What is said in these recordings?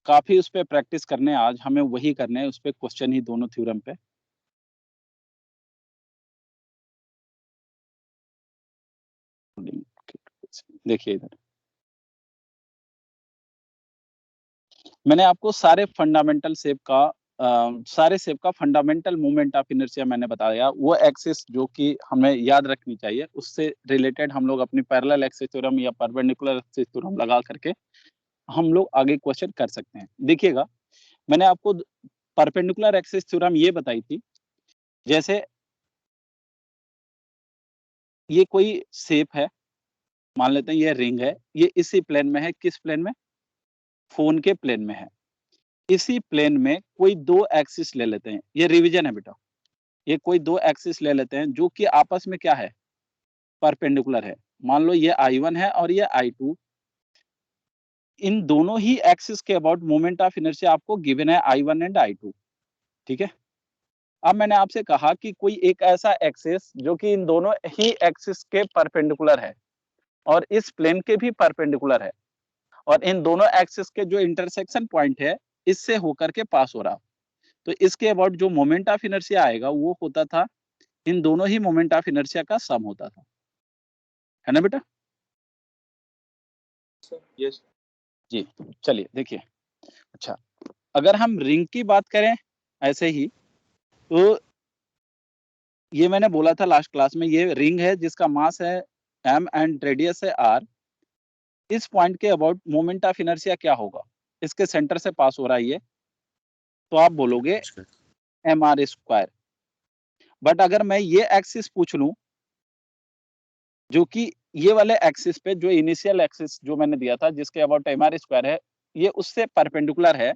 काफी उस पे प्रैक्टिस करने हैं, आज हमें वही करने हैं, उस पे क्वेश्चन ही दोनों थ्योरम पे। देखिए इधर मैंने आपको सारे फंडामेंटल शेप का फंडामेंटल मोमेंट ऑफ इनर्शिया मैंने बताया। वो एक्सिस जो कि हमें याद रखनी चाहिए, उससे रिलेटेड हम लोग अपनी पैरेलल एक्सिस थ्योरम या परपेंडिकुलर एक्सिस थ्योरम लगा करके हम लोग आगे क्वेश्चन कर सकते हैं। देखिएगा, मैंने आपको परपेंडिकुलर एक्सिस थ्योरम ये बताई थी, जैसे ये कोई शेप है, मान लेते हैं ये रिंग है, ये इसी प्लेन में है। किस प्लेन में? फोन के प्लेन में है। इसी प्लेन में कोई 2 एक्सिस ले लेते हैं, ये रिवीजन है बेटा। ये कोई 2 एक्सिस ले लेते हैं जो कि आपस में क्या है? परपेंडिकुलर है। मान लो ये I1 है और ये I2। इन दोनों ही एक्सिस के अबाउट मोमेंट ऑफ इनर्शिया आपको गिवन है I1 एंड I2, ठीक है? अब मैंने आपसे कहा कि कोई एक ऐसा एक्सिस जो कि इन दोनों ही एक्सिस के परपेंडिकुलर है और इस प्लेन के भी परपेंडिकुलर है और इन दोनों एक्सिस के जो इंटरसेक्शन पॉइंट है, इससे होकर के पास हो रहा। तो इसके अबाउट जो मोमेंट ऑफ इनर्शिया आएगा वो होता था, इन दोनों ही मोमेंट ऑफ इनर्शिया का सम होता था। है ना बेटा? यस जी, चलिए देखिए। अच्छा, अगर हम रिंग की बात करें ऐसे ही, तो ये मैंने बोला था लास्ट क्लास में, ये रिंग है जिसका मास है m एंड रेडियस है r। इस पॉइंट के अबाउट मोमेंट ऑफ इनर्शिया क्या होगा? इसके सेंटर से पास हो रहा है ये, तो आप बोलोगे mr²। बट अगर मैं ये एक्सिस पूछ लूं, जो कि ये वाले एक्सिस पे, जो इनिशियल एक्सिस जो मैंने दिया था जिसके अबाउट mr² है, ये उससे परपेंडिकुलर है,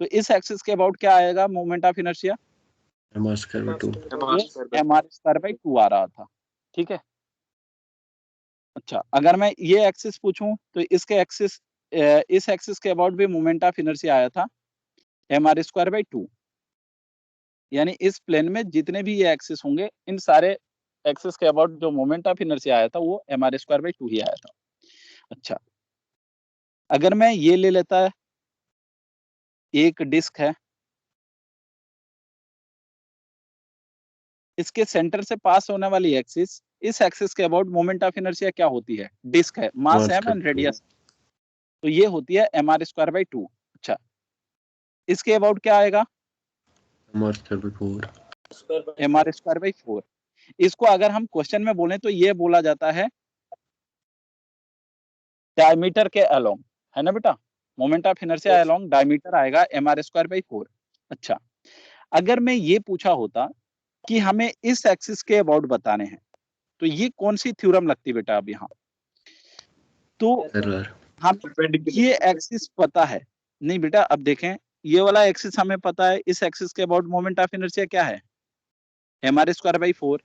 तो इस एक्सिस के अबाउट क्या आएगा मोमेंट ऑफ इनर्शिया? mr²/2। ये mr²/2 आ रहा था, ठीक है? अच्छा, अगर मैं ये एक्सिस पूछूं तो इस एक्सिस के अबाउट भी मोमेंट ऑफ इनर्शिया आया था mr²/2। यानी इस प्लेन में जितने भी ये एक्सिस होंगे, इन सारे एक्सिस के अबाउट जो मोमेंट ऑफ इनर्शिया आया था वो mr²/2 ही आया था। अच्छा, अगर मैं ये ले लेता, एक डिस्क है, इसके सेंटर से पास होने वाली एक्सिस, इस एक्सिस के अबाउट मोमेंट ऑफ इनर्शिया क्या होती है? डिस्क है, मास m एंड रेडियस, तो ये होती है mr²/2। अच्छा, इसके अबाउट क्या आएगा? mr²/4। mr²/4। इसको अगर हम क्वेश्चन में बोलें तो ये बोला जाता है डायमीटर के अलोंग, है ना बेटा? Moment of inertia along diameter आएगा mr²/4। अच्छा, अगर मैं ये पूछा होता कि हमें इस एक्सिस के अबाउट बताने हैं, तो ये कौन सी थ्योरम लगती बेटा अब यहाँ? तो हम ये एक्सिस पता है नहीं बेटा, अब देखें, ये वाला एक्सिस हमें पता है, इस एक्सिस के अबाउट मोमेंट ऑफ इनर्शिया क्या है? mr²/4।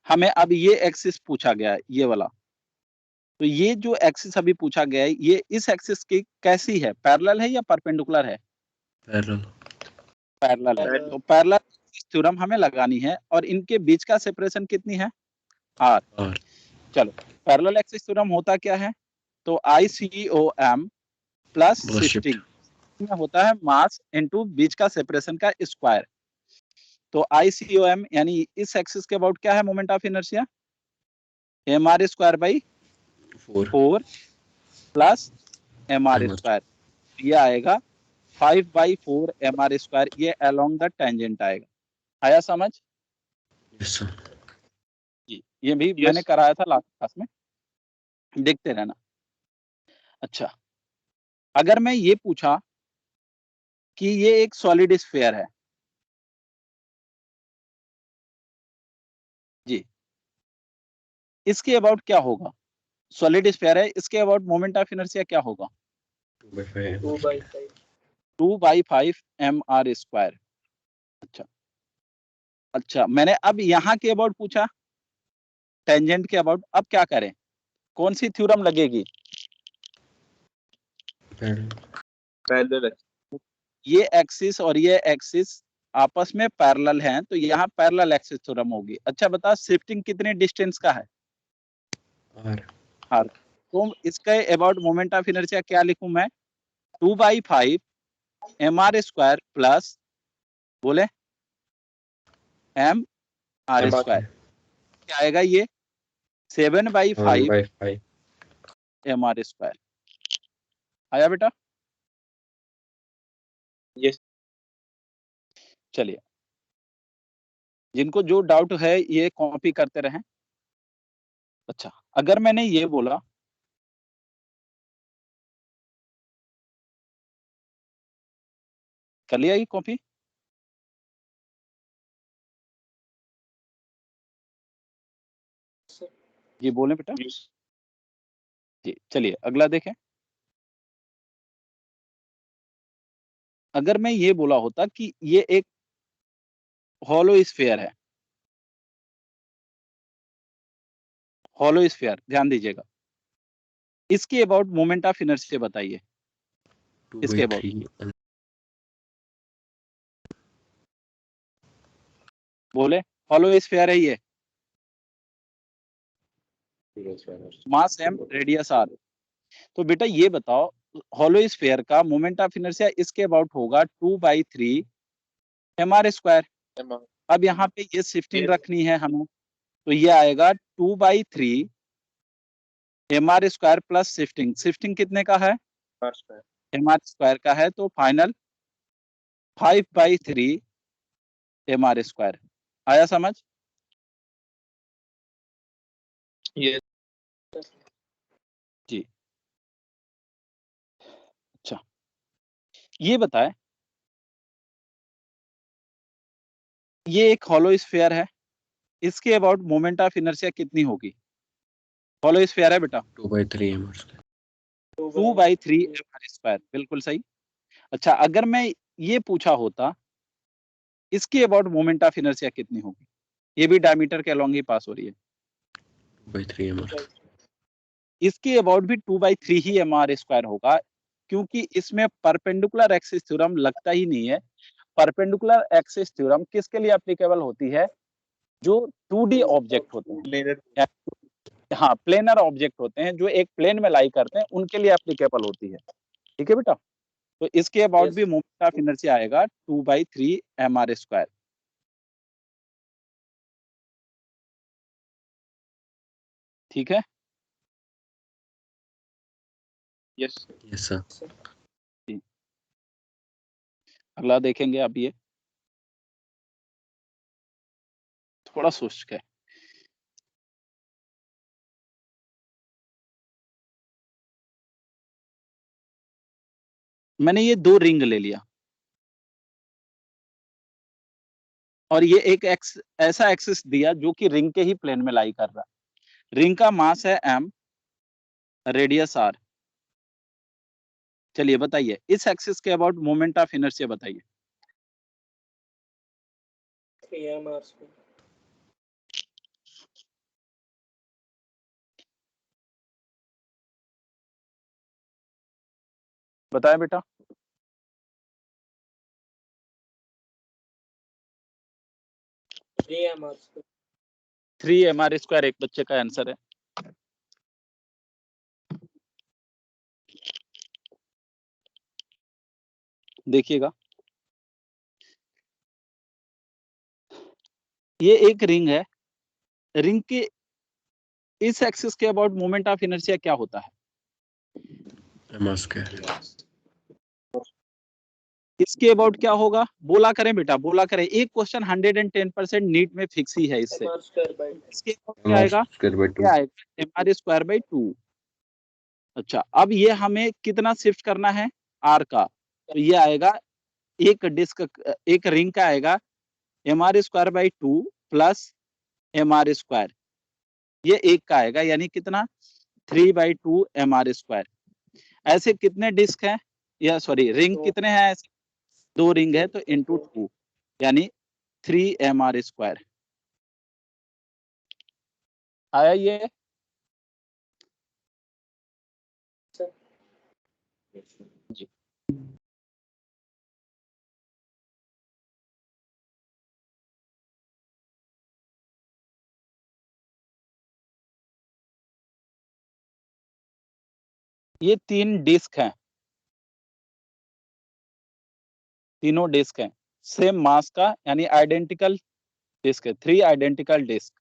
हमें अब ये एक्सिस पूछा गया है, ये वाला, तो ये जो एक्सिस अभी पूछा गया है, ये इस एक्सिस की कैसी है? पैरेलल है या परपेंडिकुलर है? पैरेलल। पैरेलल है। तो पैरेलल थ्योरम हमें लगानी है और इनके बीच का सेपरेशन कितनी है? r। चलो, पैरेलल एक्सिस थ्योरम होता क्या है? तो ICOM प्लस शिफ्टिंग में होता है मास इनटू बीच का सेपरेशन का स्क्वायर। तो ICOM यानी इस एक्सिस के अबाउट क्या है moment of inertia? mr²/4 plus mr²। ये आएगा 5/4 mr², ये अलोंग द टेंजेंट आएगा। आया समझ? Yes sir. जी, ये भी मैंने कराया था लास्ट क्लास में, देखते रहना। अच्छा, अगर मैं ये पूछा कि ये एक सॉलिड स्फीयर है, जी, इसके अबाउट क्या होगा? सॉलिड स्फीयर है, इसके अबाउट मोमेंट ऑफ इनर्शिया क्या होगा? 2/5 mr²। अच्छा, अच्छा, मैंने अब यहाँ के अबाउट पूछा, टेंजेंट के अबाउट, अब क्या करें? कौन सी थ्योरम लगेगी? पैरेलल। ये एक्सिस और ये एक्सिस आपस में पैरेलल हैं, तो यहाँ पैरेलल एक्सिस थ्योरम होगी। अच्छा बता, शिफ्टिंग कितने डिस्टेंस का है? r। तो इसके अबाउट मोमेंट ऑफ इनर्शिया क्या लिखूं मैं? 2/5 mr² प्लस बोले mr²। क्या आएगा ये? 7/5 1/5 mr²। आया बेटा? यस चलिए, जिनको जो डाउट है ये कॉपी करते रहें। अच्छा, अगर मैंने ये बोला कर लिया ये कॉपी? जी बोले बेटा। जी चलिए अगला देखें। अगर मैं ये बोला होता कि ये एक हॉलो स्फीयर है, हॉलो स्फीयर, ध्यान दीजिएगा। इसके अबाउट मोमेंट ऑफ इनर्शिया बताइए। इसके अबाउट 2/3 बोले हॉलो स्फीयर है ये, मास m रेडियस r। तो बेटा ये बताओ हॉलो स्फीयर का मोमेंट ऑफ इनर्शिया इसके अबाउट होगा 2/3 mr²। अब यहाँ पे ये शिफ्टिंग रखनी है हमें, तो ये आएगा 2/3 mr² प्लस शिफ्टिंग। शिफ्टिंग कितने का है? mr² का है, तो फाइनल 5/3 mr²। आया समझ? यस जी। अच्छा, ये बताएं, ये एक हॉलो स्फीयर है, इसके अबाउट मोमेंट ऑफ इनर्शिया कितनी होगी? हॉलो स्फीयर है बेटा, 2/3 mr²। 2/3 mr², बिल्कुल सही। अच्छा, अगर मैं ये पूछा होता इसके अबाउट मोमेंट ऑफ इनर्शिया कितनी होगी? ये भी डायमीटर के अलोंग ही पास हो रही है। 2/3 mr²। इसके अबाउट भी 2/3 ही mr² होगा, क्योंकि इसमें परपेंडिकुलर एक्सिस थ्योरम लगता ही नहीं है। परपेंडिकुलर एक्सिस थ्योरम किसके लिए एप्लीकेबल होती है? जो 2D ऑब्जेक्ट होते हैं, हाँ प्लेनर ऑब्जेक्ट होते हैं, जो एक प्लेन में लाई करते हैं, उनके लिए एप्लीकेबल होती है। ठीक है बेटा? तो इसके अबाउट भी मोमेंट ऑफ इनर्शिया आएगा 2/3 mr²। ठीक है? Yes yes sir. जी। अगला देखेंगे अब ये थोड़ा सोच के। मैंने ये 2 रिंग ले लिया और ये एक ऐसा एक्सिस दिया जो कि रिंग के ही प्लेन में लाई कर रहा है। रिंग का मास है m, रेडियस r। चलिए बताइए इस एक्सिस के अबाउट मोमेंट ऑफ इनर्शिया बताइए। बताएं बेटा। 3 mr² एक बच्चे का आंसर है। देखिएगा, ये एक रिंग है, रिंग के इस एक्सिस के अबाउट मोमेंट ऑफ इनर्शिया क्या होता है? mr²। इसके अबाउट क्या होगा? बोला करें बेटा, बोला करें। एक क्वेश्चन 110% नीट में फिक्स ही है इससे। इसके अबाउट क्या आएगा? mr²/2। क्या आएगा? mr²/2। अच्छा, अब ये हमें कितना शिफ्ट करना है? r का। तो ये आएगा एक डिस्क, एक रिंग का आएगा mr²/2 प्लस mr²। ये एक का आएगा, यानी कितना? 3/2 mr²। ऐसे कितने डिस्क हैं, या सॉरी रिंग कितने हैं ऐसे? 2 रिंग है, तो इंटू 2 यानी 3 mr²। आया ये? जी। ये 3 डिस्क हैं, तीनों डिस्क हैं सेम मास का, यानी आइडेंटिकल डिस्क है, 3 आइडेंटिकल डिस्क,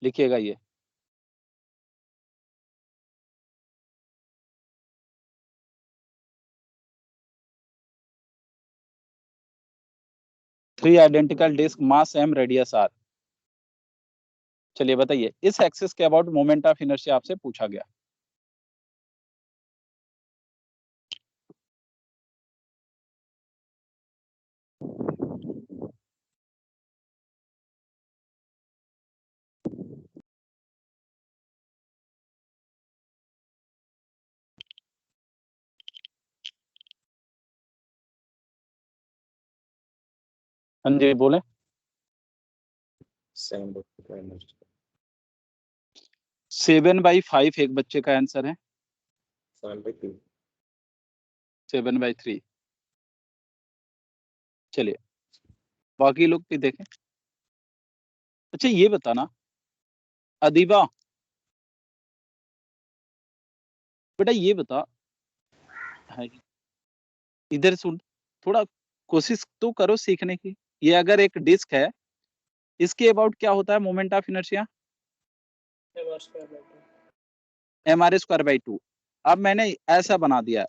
लिखिएगा ये। Three identical disc, mass m, radius r. चलिए बताइए, इस एक्सिस के अबाउट मोमेंट ऑफ इनर्शिया आपसे पूछा गया। हाँ जी बोले। 7/5 एक बच्चे का आंसर है, 7/3। चलिए बाकी लोग भी देखें। अच्छा ये बताना अदीबा, बेटा ये बता, हाँ, इधर सुन, थोड़ा कोशिश तो करो सीखने की। ये अगर एक डिस्क है, इसके अबाउट क्या होता है मोमेंट ऑफ इनर्शिया? mr²/2। अब मैंने ऐसा बना दिया।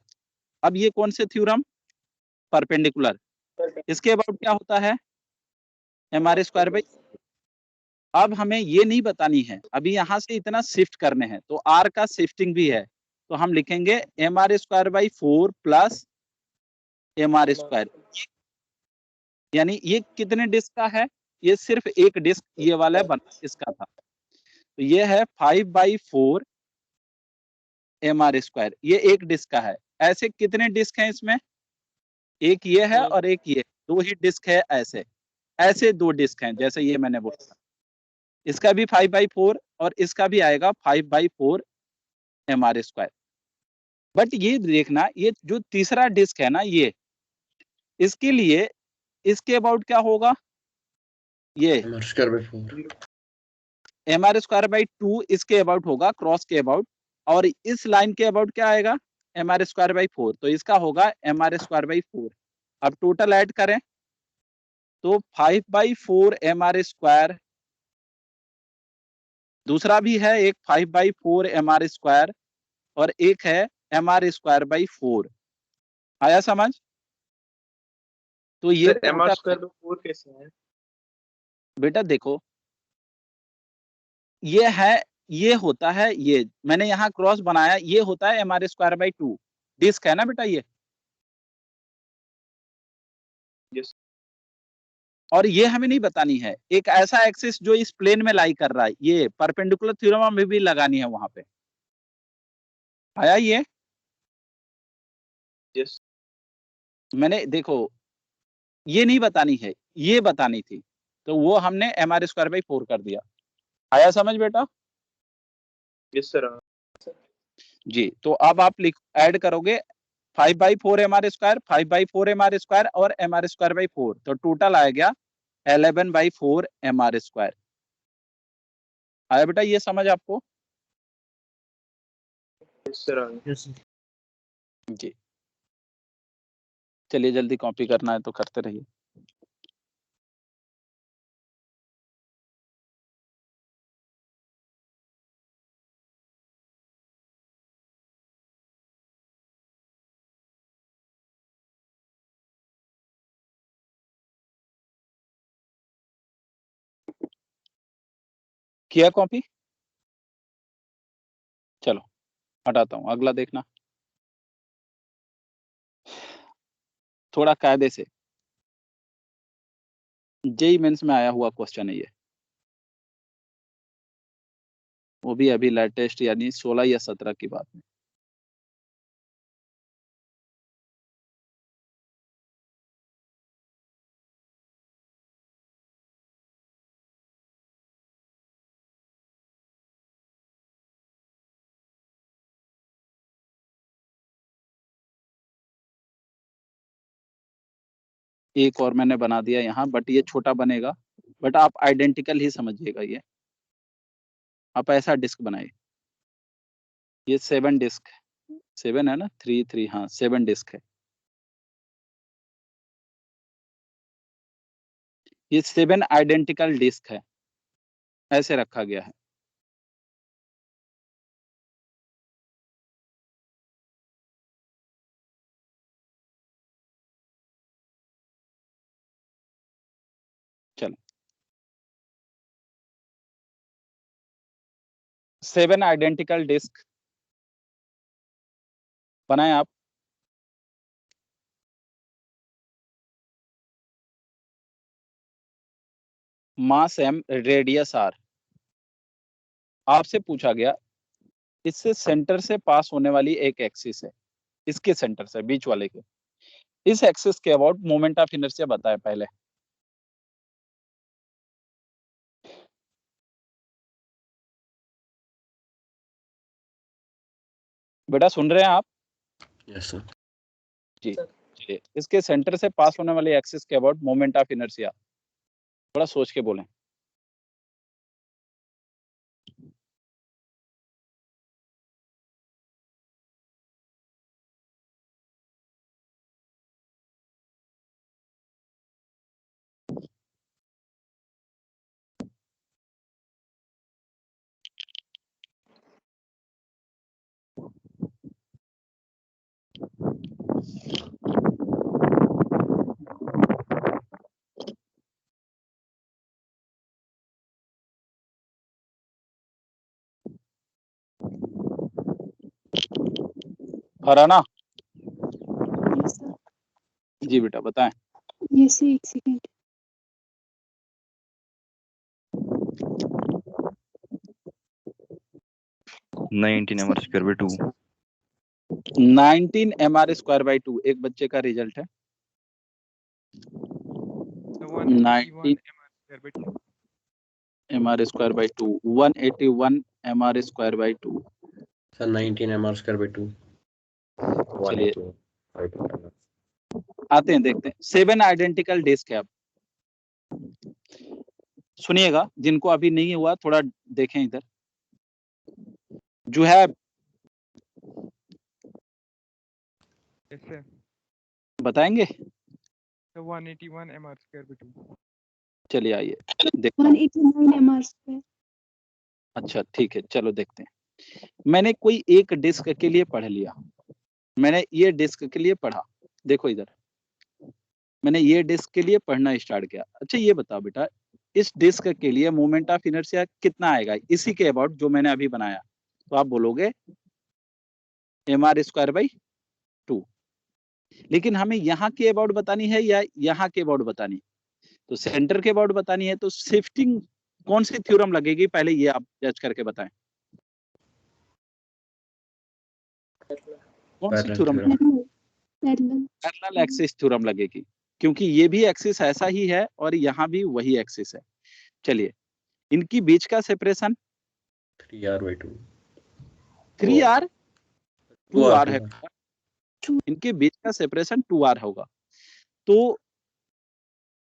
अब ये कौन से थ्योरम? परपेंडिकुलर। इसके अबाउट क्या होता है? mr²। अब हमें ये नहीं बतानी है, अभी यहाँ से इतना शिफ्ट करने हैं, तो r का शिफ्टिंग भी है, तो हम लिखेंगे mr²/4 प्लस mr²। यानी ये कितने डिस्क का है? ये सिर्फ एक डिस्क, ये वाला बना इसका था, तो ये है 5/4 mr², ये एक डिस्क का है। ऐसे कितने डिस्क हैं इसमें? एक ये है और एक ये, दो ही डिस्क है ऐसे। ऐसे दो डिस्क हैं, जैसे ये मैंने बोला, इसका भी 5/4 और इसका भी आएगा 5/4 mr²। बट ये देखना, ये जो तीसरा डिस्क है ना, ये इसके लिए, इसके अबाउट क्या होगा? ये mr²/2 इसके अबाउट होगा, क्रॉस के अबाउट, और इस लाइन के अबाउट क्या आएगा? mr²/4, तो इसका होगा mr²/4। अब टोटल ऐड करें तो 5/4 mr², दूसरा भी है एक 5/4 mr², और एक है mr²/4। आया समझ? तो ये टोटल, mr²/4 कैसे है? बेटा देखो, ये है, ये होता है, ये मैंने यहाँ क्रॉस बनाया, ये होता है mr²/2 डिस्क है ना बेटा ये। Yes. और ये हमें नहीं बतानी है, एक ऐसा एक्सिस जो इस प्लेन में लाई कर रहा है, ये परपेंडिकुलर थ्योरम हमें भी लगानी है वहां पे। आया ये? Yes. मैंने देखो, ये नहीं बतानी है, ये बतानी थी, तो वो हमने mr²/4 कर दिया। आया समझ बेटा? Yes sir. जी, तो अब आप लिख ऐड करोगे 5/4 mr², 5/4 mr² और mr²/4, तो टोटल आ गया 11/4 mr²। आया बेटा ये समझ आपको? Yes sir. जी, चलिए जल्दी कॉपी करना है तो करते रहिए। किया कॉपी? चलो हटाता हूँ, अगला देखना थोड़ा कायदे से। जेई मेंस में आया हुआ क्वेश्चन है ये, वो भी अभी लेटेस्ट, यानी 16 या 17 की बात है। एक और मैंने बना दिया यहाँ, बट ये छोटा बनेगा, बट आप आइडेंटिकल ही समझिएगा ये। आप ऐसा डिस्क बनाइए, ये 7 डिस्क, 7 है ना, 3 3, हाँ 7 डिस्क है। ये 7 आइडेंटिकल डिस्क है, ऐसे रखा गया है। चलो 7 आइडेंटिकल डिस्क बनाए आप। मास m, रेडियस r। आपसे पूछा गया इससे सेंटर से पास होने वाली एक एक्सिस है, इसके सेंटर से, बीच वाले के, इस एक्सिस के अबाउट मोमेंट ऑफ इनर्शिया बताए पहले। बेटा सुन रहे हैं आप? Yes sir. जी चलिए, इसके सेंटर से पास होने वाली एक्सिस के अबाउट मोमेंट ऑफ इनर्शिया थोड़ा सोच के बोलें। हराना यस सर। जी बेटा बताएं। यस सर, एक second. Nineteen mr square by 2। 19 mr²/2 एक बच्चे का रिजल्ट है। 19 mr²/2, 181 mr²/2। Sir 19 mr square by 2। चलिए आते हैं, देखते हैं। 7 आइडेंटिकल डिस्क है। अब सुनिएगा, जिनको अभी नहीं हुआ थोड़ा देखें इधर। जो है बताएंगे। 181 mr²/2। चलिए आइए देखते हैं। 189 mr²। अच्छा ठीक है, चलो देखते हैं। मैंने कोई एक डिस्क के लिए पढ़ लिया, मैंने ये डिस्क के लिए पढ़ा। देखो इधर, मैंने ये डिस्क के लिए पढ़ना स्टार्ट किया। अच्छा ये बताओ बेटा, इस डिस्क के लिए मोमेंट ऑफ इनर्शिया कितना आएगा इसी के अबाउट जो मैंने अभी बनाया? तो आप बोलोगे mr²/2। लेकिन हमें यहाँ के अबाउट बतानी है या यहाँ के अबाउट बतानी? तो सेंटर के अबाउट बतानी है, तो शिफ्टिंग कौन सी थ्योरम लगेगी पहले ये आप जज करके बताएं। कौन सी थ्योरम? पैरेलल एक्सिस थ्योरम लगेगी, क्योंकि ये भी एक्सिस ऐसा ही है और यहाँ भी वही एक्सिस है। चलिए, इनकी बीच का सेपरेशन 3r/2। 3r 2r है। 2r। इनके बीच का सेपरेशन 2r होगा। तो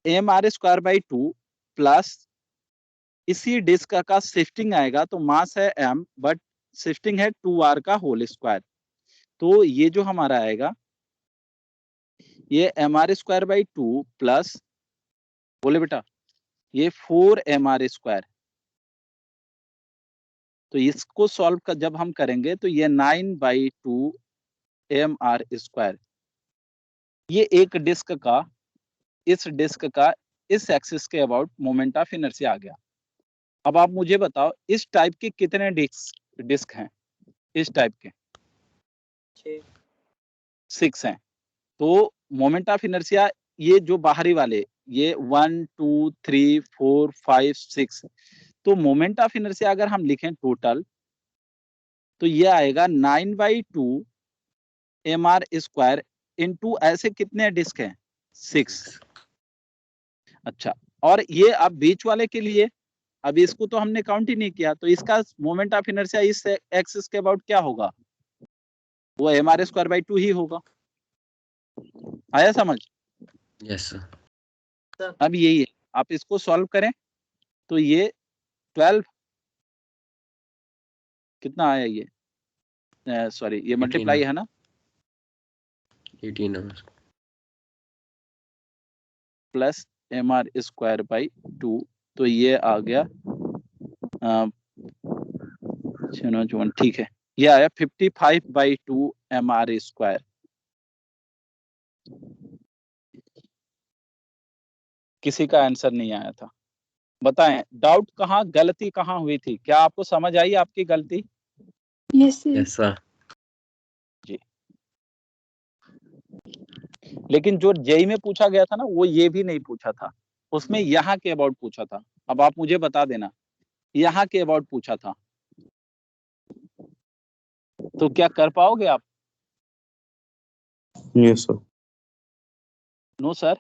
mr²/2 प्लस इसी डिस्क का शिफ्टिंग आएगा, तो मास है m बट शिफ्टिंग है 2r का होल स्क्वायर। तो ये जो हमारा आएगा ये mr²/2 प्लस, बोले बेटा, ये 4mr²। तो इसको सॉल्व कर जब हम करेंगे तो ये 9/2 mr²। ये एक डिस्क का, इस डिस्क का इस एक्सिस के अबाउट मोमेंट ऑफ इनर्शिया आ गया। अब आप मुझे बताओ इस टाइप के कितने डिस्क हैं? इस टाइप के 6 हैं। तो मोमेंट ऑफ इनर्शिया ये जो बाहरी वाले, ये 1 2 3 4 5 6, तो मोमेंट ऑफ इनर्शिया अगर हम लिखें टोटल तो ये आएगा 9/2 mr² इनटू ऐसे कितने डिस्क हैं? 6। अच्छा, और ये अब बीच वाले के लिए, अब इसको तो हमने काउंट ही नहीं किया, तो इसका मोमेंट ऑफ इनर्शिया इस एक्सिस के अबाउट क्या होगा? वो mr²/2 ही होगा। आया समझ? Yes sir. अब यही है, आप इसको सॉल्व करें तो ये 12 कितना आया, ये सॉरी ये मल्टीप्लाई है ना, 18 mr प्लस mr²/2, तो ये आ गया 6 ठीक है, ये आया 55/2 mr²। किसी का आंसर नहीं आया था, बताएं डाउट कहाँ, गलती कहाँ हुई थी, क्या आपको समझ आई आपकी गलती? Yes, sir. Yes, sir. जी, लेकिन जो जेई में पूछा गया था ना, वो ये भी नहीं पूछा था, उसमें यहाँ के अबाउट पूछा था। अब आप मुझे बता देना, यहाँ के अबाउट पूछा था, तो क्या कर पाओगे आप? Yes sir. No sir.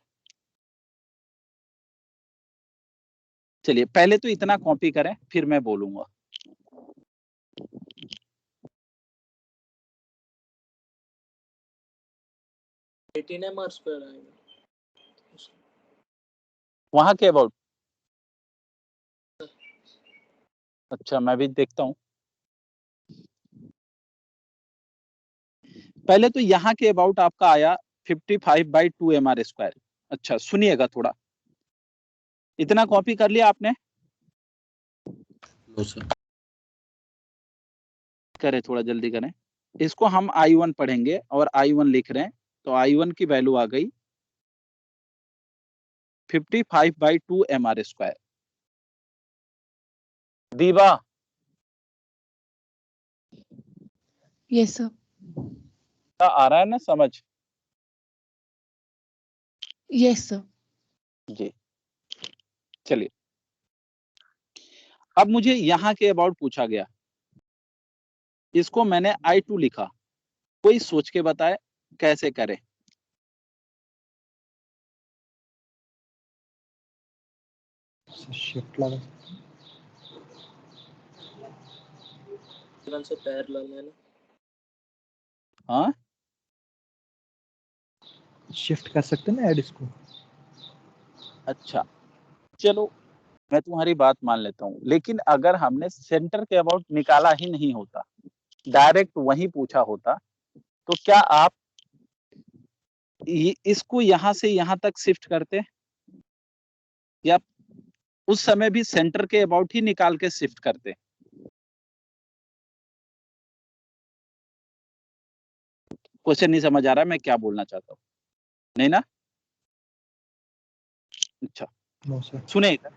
चलिए पहले तो इतना कॉपी करें, फिर मैं बोलूंगा। mr² आएगा वहां के अबाउट, अच्छा मैं भी देखता हूं। पहले तो यहाँ के अबाउट आपका आया 55/2 mr²। अच्छा सुनिएगा थोड़ा, इतना कॉपी कर लिया आपने? No, sir. करें, थोड़ा जल्दी करें। इसको हम I1 पढ़ेंगे और I1 लिख रहे हैं, तो I1 की वैल्यू आ गई 55/2 mr²। दीवा, Yes, sir. आ रहा है ना समझ? Yes, sir. जी, चलिए अब मुझे यहाँ के अबाउट पूछा गया, इसको मैंने I2 लिखा, कोई सोच के बताए कैसे करें? शिफ्ट लगा से पैरेलल है ना। हाँ शिफ्ट कर सकते हैं ना ऐड इसको। अच्छा चलो मैं तुम्हारी बात मान लेता हूँ, लेकिन अगर हमने सेंटर के अबाउट निकाला ही नहीं होता, डायरेक्ट वही पूछा होता, तो क्या आप इसको यहां से यहां तक शिफ्ट करते, या उस समय भी सेंटर के अबाउट ही निकाल के शिफ्ट करते? क्वेश्चन नहीं समझ आ रहा है मैं क्या बोलना चाहता हूँ, नहीं ना? अच्छा नो सर। सुनिएगा,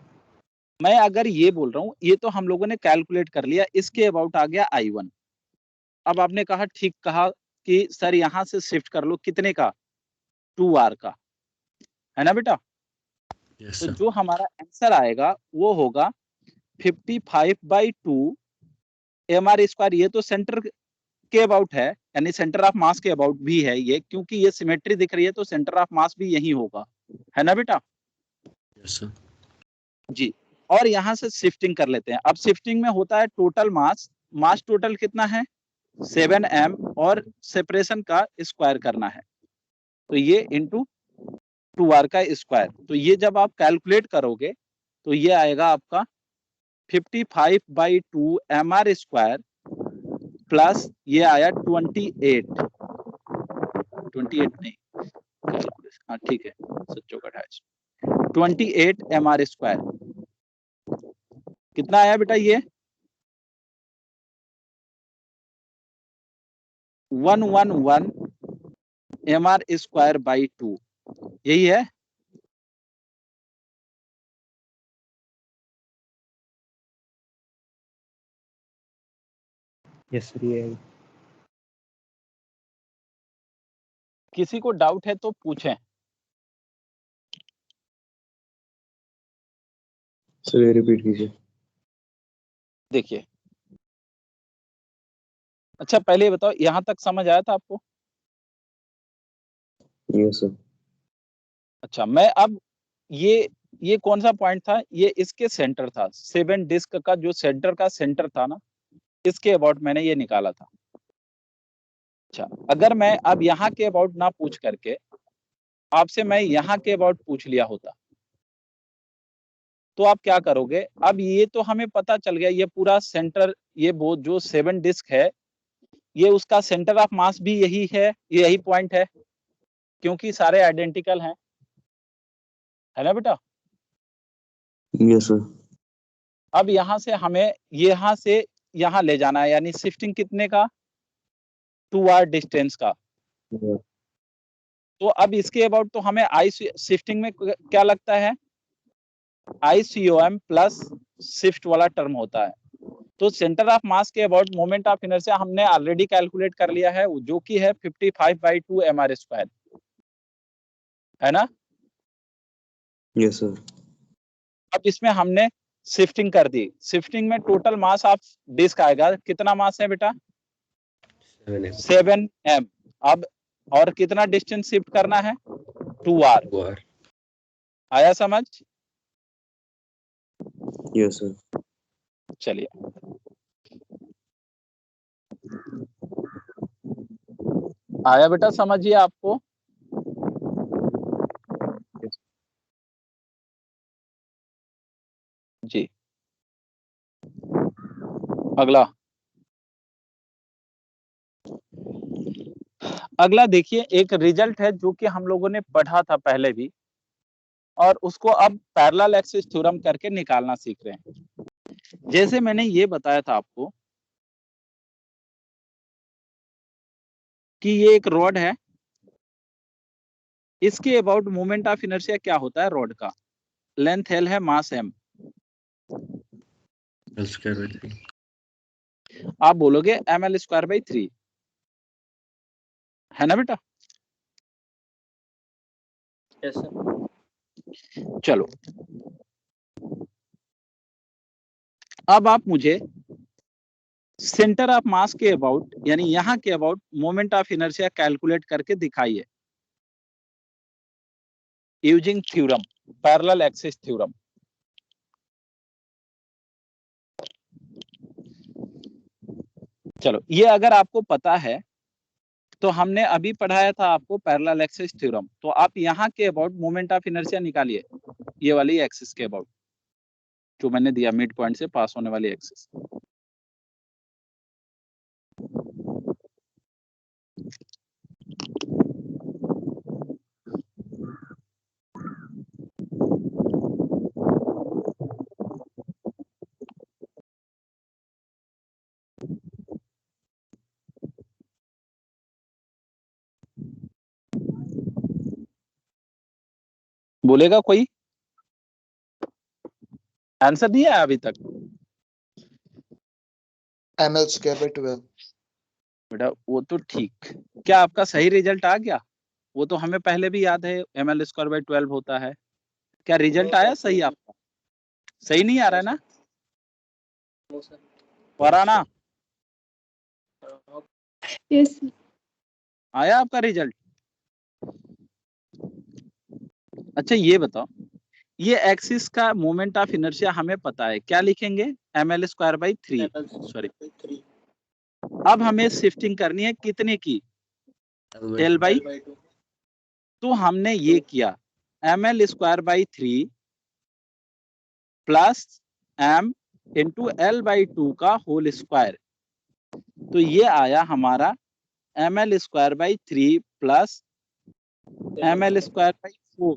मैं अगर ये बोल रहा हूँ, ये तो हम लोगों ने कैलकुलेट कर लिया, इसके अबाउट आ गया I1। अब आपने कहा ठीक कहा कि सर यहां से शिफ्ट कर लो, कितने का? 2R का, है ना बेटा? Yes, तो sir. जो हमारा आंसर आएगा वो होगा 55/2 mr²। ये तो सेंटर के अबाउट है, यानी सेंटर ऑफ मास के अबाउट भी है ये, क्योंकि ये सिमेट्री दिख रही है तो सेंटर ऑफ मास भी यही होगा, है ना बेटा? Yes, sir. जी, और यहां से शिफ्टिंग कर लेते हैं। अब शिफ्टिंग में होता है टोटल मास, मास टोटल कितना है 7m, और सेपरेशन का स्क्वायर करना है, तो ये इंटू 2R का स्क्वायर। तो ये जब आप कैलकुलेट करोगे तो ये आएगा आपका 55/2 mr² प्लस ये आया 28 नहीं, हाँ ठीक है, सच्चों का 28 mr²। कितना आया बेटा ये? 111 mr²/2, यही है? यस सर ये है। किसी को डाउट है तो पूछें। सर रिपीट कीजिए। देखिए, अच्छा पहले बताओ यहां तक समझ आया था आपको? Yes sir. अच्छा मैं अब ये कौन सा पॉइंट था? ये इसके सेंटर था, 7 डिस्क का जो सेंटर का सेंटर था ना, इसके अबाउट मैंने ये निकाला था। अच्छा अगर मैं अब यहाँ के अबाउट ना पूछ करके आपसे मैं यहाँ के अबाउट पूछ लिया होता, तो आप क्या करोगे? अब ये तो हमें पता चल गया, ये पूरा सेंटर, ये वो जो 7 डिस्क है, ये उसका सेंटर ऑफ मास भी यही है, यही पॉइंट है, क्योंकि सारे आइडेंटिकल हैं। है ना बेटा? Yes sir. अब यहाँ से हमें यहाँ से यहाँ ले जाना है, यानी शिफ्टिंग कितने का? 2r डिस्टेंस का। तो अब इसके अबाउट तो हमें आई शिफ्टिंग में क्या लगता है? ICOM प्लस शिफ्ट वाला टर्म होता है। तो सेंटर ऑफ मास के अबाउट मोमेंट ऑफ इनर्शिया हमने ऑलरेडी कैलकुलेट कर लिया है, जो कि है 55/2 mr², है ना? Yes sir. अब इसमें हमने शिफ्टिंग कर दी। शिफ्टिंग में टोटल मास ऑफ डिस्क आएगा, कितना मास है बेटा? 7m। अब और कितना डिस्टेंस शिफ्ट करना है? 2r। आया समझ? Yes sir. चलिए, आया बेटा समझिए आपको? जी, अगला देखिए, एक रिजल्ट है जो कि हम लोगों ने पढ़ा था पहले भी, और उसको अब पैरेलल एक्सिस थ्योरम करके निकालना सीख रहे हैं। जैसे मैंने ये बताया था आपको कि ये एक रॉड है, इसके अबाउट मोमेंट ऑफ इनर्शिया क्या होता है रॉड का? लेंथ L है, मास m। आप बोलोगे ml²/3, है ना बेटा? Yes sir. चलो, अब आप मुझे सेंटर ऑफ मास के अबाउट, यानी यहाँ के about moment of inertia calculate करके दिखाइए using theorem, parallel axis theorem. चलो, ये अगर आपको पता है तो हमने अभी पढ़ाया था आपको पैरेलल एक्सिस थ्योरम, तो आप यहाँ के अबाउट मोमेंट ऑफ इनर्शिया निकालिए, ये वाली एक्सिस के अबाउट जो मैंने दिया, मिड पॉइंट से पास होने वाली एक्सिस। बोलेगा कोई? आंसर नहीं आया अभी तक? ml²/12। बेटा वो तो ठीक, क्या आपका सही रिजल्ट आ गया? वो तो हमें पहले भी याद है ml²/12 होता है। क्या रिजल्ट आया सही आपका? सही नहीं आ रहा है ना? No sir. वराना यस सर। आया आपका रिजल्ट? अच्छा ये बताओ, ये एक्सिस का मोमेंट ऑफ इनर्शिया हमें पता है, क्या लिखेंगे? ml²/3, sorry. 3 अब हमें शिफ्टिंग करनी है कितने की? L/2। L/2। तो हमने ये किया ml²/3 plus m into L/2 का होल स्क्वायर। तो ये आया हमारा ml²/3 प्लस ml²/4।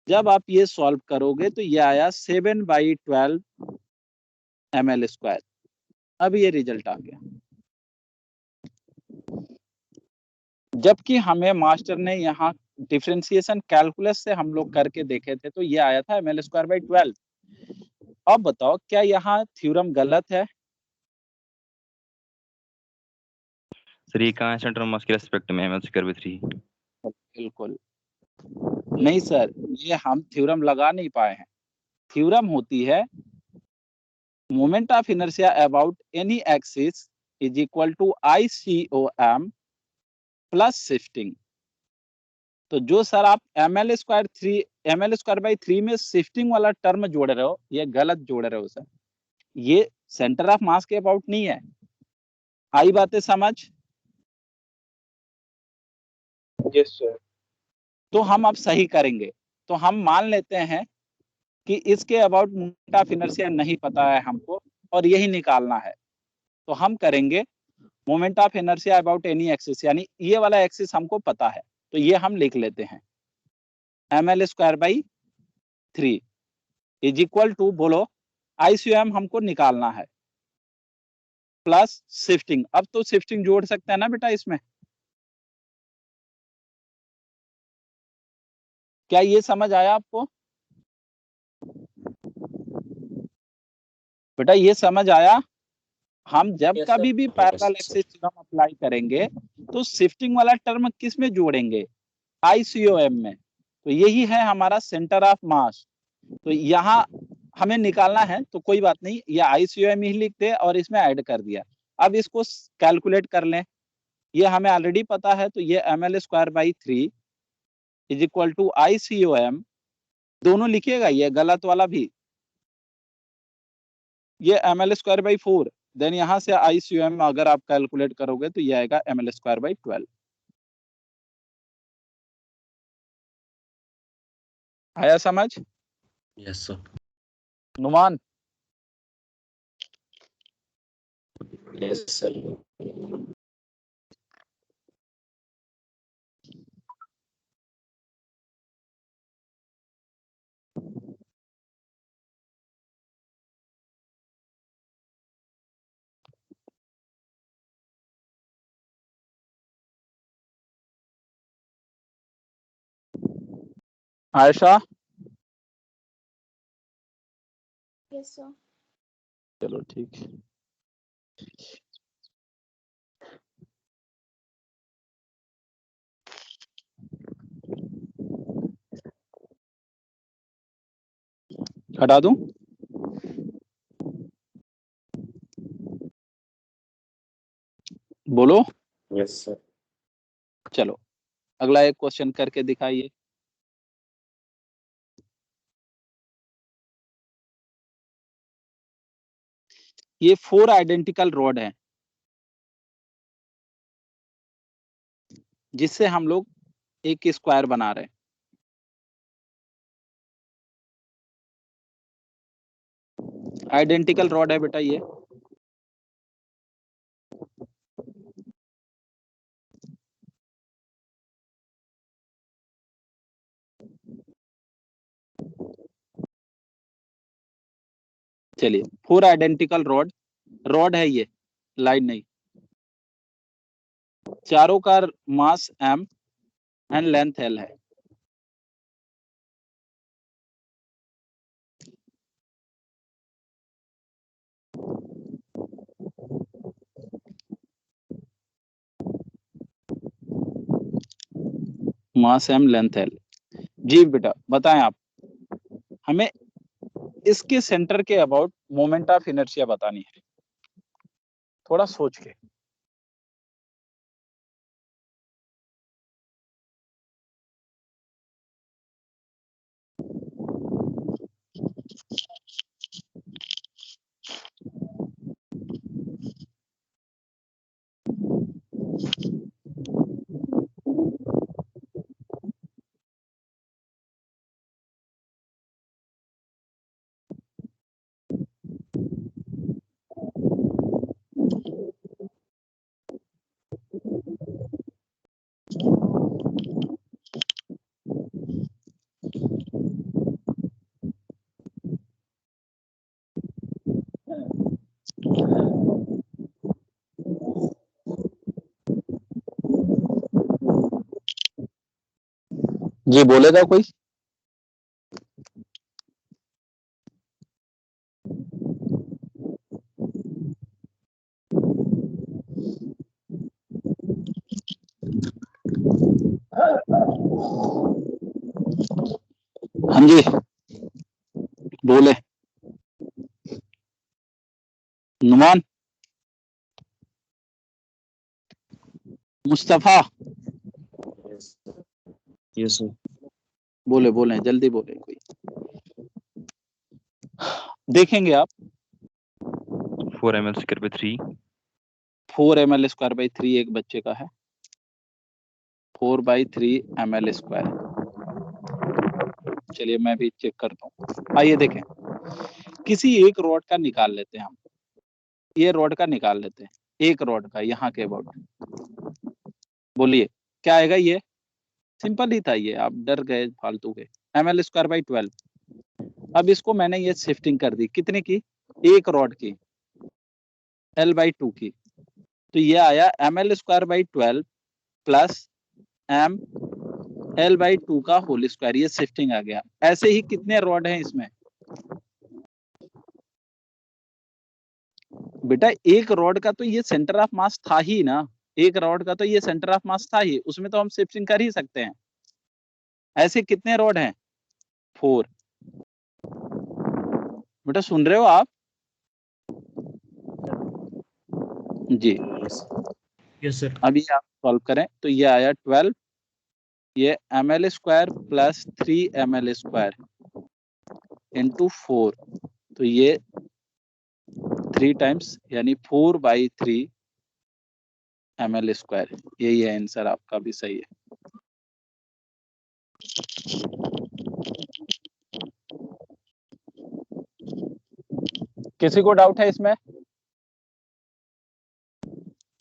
जब आप ये सॉल्व करोगे तो ये आया 7/12 ml²। अब ये रिजल्ट आ गया, जबकि हमें मास्टर ने यहाँ डिफरेंशिएशन कैलकुलस से हम लोग करके देखे थे, तो ये आया था ml²/12। अब बताओ, क्या यहाँ थ्योरम गलत है? सर ये कहाँ है सेंटर ऑफ मास के रेस्पेक्ट में ml²/3? बिल्कुल नहीं सर, ये हम थ्योरम लगा नहीं पाए हैं। थ्योरम होती है moment of inertia about any axis is equal to ICOM plus shifting. तो जो सर आप ml²/3 में शिफ्टिंग वाला टर्म जोड़ रहे हो, ये गलत जोड़ रहे हो सर। ये सेंटर ऑफ मास के अबाउट नहीं है। आई बातें समझ? Yes sir. तो हम अब सही करेंगे। तो हम मान लेते हैं कि इसके अबाउट मोमेंट ऑफ इनर्शिया नहीं पता है हमको, और यही निकालना है। तो हम करेंगे moment of inertia about any axis, यानी ये वाला एक्सिस हमको पता है, तो ये हम लिख लेते हैं ml²/3 3 इज इक्वल टू, बोलो, ICOM हमको निकालना है प्लस शिफ्टिंग। अब तो शिफ्टिंग जोड़ सकते हैं ना बेटा इसमें, क्या ये समझ आया आपको बेटा? ये समझ आया? हम जब Yes, कभी sir. भी पैरेलल एक्सिस थ्योरम अप्लाई करेंगे तो शिफ्टिंग वाला टर्म किस में जोड़ेंगे? ICOM में। तो यही है हमारा सेंटर ऑफ मास। तो यहाँ हमें निकालना है तो कोई बात नहीं, ये ICOM ही लिख दे और इसमें ऐड कर दिया। अब इसको कैलकुलेट कर लें, ये हमें ऑलरेडी पता है, तो ये ml²/3 is equal to ICOM, दोनों लिखिएगा, ये गलत वाला भी, ये ml²/4, देन यहां से ICOM अगर आप कैलकुलेट करोगे तो ये आएगा ml²/12। आया समझ? Yes, sir. Numan? Yes, sir. Ayesha? Yes, sir. चलो ठीक है। हटा दूं? बोलो। Yes, sir. चलो अगला एक क्वेश्चन करके दिखाइए। ये 4 आइडेंटिकल रॉड हैं जिससे हम लोग एक स्क्वायर बना रहे हैं। आइडेंटिकल रॉड है बेटा ये। चलिए 4 आइडेंटिकल रॉड है ये, लाइन नहीं। चारों का मास m एंड लेंथ l है। मास m लेंथ l। जी बेटा बताएं आप, हमें इसके सेंटर के अबाउट मोमेंट ऑफ इनर्शिया बतानी है, थोड़ा सोच के। जी बोलेगा कोई? हाँ जी बोले। नुमान? मुस्तफा? Yes, sir. बोले जल्दी बोले कोई। देखेंगे आप 4 ml²/3 4 ml²/3 एक बच्चे का है, 4/3 ml²। चलिए मैं भी चेक करता हूँ। आइए देखें, किसी एक रॉड का निकाल लेते हैं हम, ये रॉड का निकाल लेते हैं, एक रॉड का यहाँ के अबाउट। बोलिए क्या आएगा? ये सिंपल ही था, ये आप डर गए फालतू के। ml²/12 अब इसको मैंने ये शिफ्टिंग कर दी, कितने की, एक रॉड की, L/2 की, तो ये आया ml²/12 प्लस m L/2 का होल स्क्वायर, ये शिफ्टिंग आ गया। ऐसे ही कितने रॉड हैं इसमें बेटा, एक रॉड का तो ये सेंटर ऑफ मास था ही ना, एक रॉड का तो ये सेंटर ऑफ मास था ही, उसमें तो हम शिफ्टिंग कर ही सकते हैं। ऐसे कितने रॉड हैं, 4। बेटा सुन रहे हो आप जी? Yes sir. अभी आप सॉल्व करें तो ये आया 12, ये ml² प्लस 3ml² इंटू 4, तो ये 3 टाइम्स यानी 4/3 ml²। यही है आंसर आपका भी सही है। किसी को डाउट है इसमें?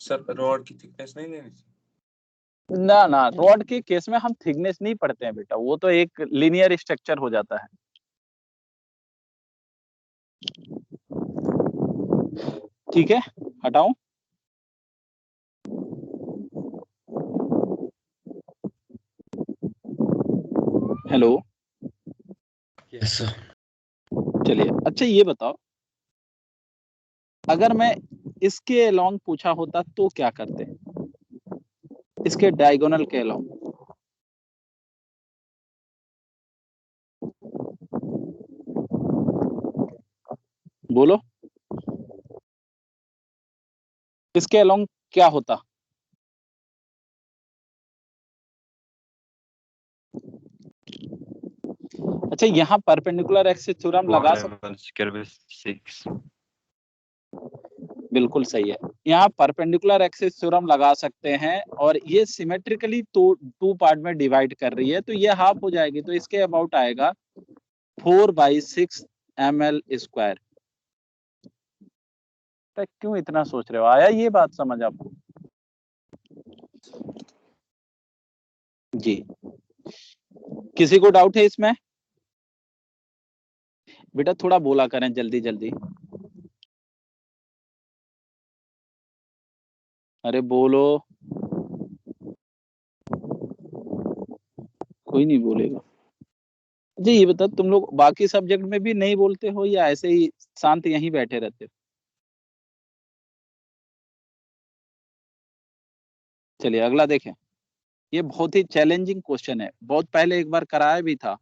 सर रॉड की थिकनेस नहीं लेनी चाहिए? ना ना, रॉड के केस में हम थिकनेस नहीं पढ़ते हैं बेटा, वो तो एक लीनियर स्ट्रक्चर हो जाता है। ठीक है, हटाऊं? Hello, yes sir. चलिए अच्छा ये बताओ, अगर मैं इसके अलोंग पूछा होता तो क्या करते, इसके डायगोनल के अलोंग? बोलो, इसके अलोंग क्या होता? अच्छा, यहाँ परपेंडिकुलर एक्सिस थ्योरम लगा सकते, 6। बिल्कुल सही है, यहाँ परपेंडिकुलर एक्सिस थ्योरम लगा सकते हैं, और ये सिमेट्रिकली तो 2 पार्ट में डिवाइड कर रही है, तो ये हाफ हो जाएगी, तो इसके अबाउट आएगा 4/6 ml²। क्यों इतना सोच रहे हो, आया ये बात समझ आपको? जी, किसी को डाउट है इसमें? बेटा थोड़ा बोला करें जल्दी जल्दी, अरे बोलो, कोई नहीं बोलेगा। जी ये बता, तुम लोग बाकी सब्जेक्ट में भी नहीं बोलते हो या ऐसे ही शांत यहीं बैठे रहते हो? चलिए अगला देखें, ये बहुत ही चैलेंजिंग क्वेश्चन है, बहुत पहले एक बार कराया भी था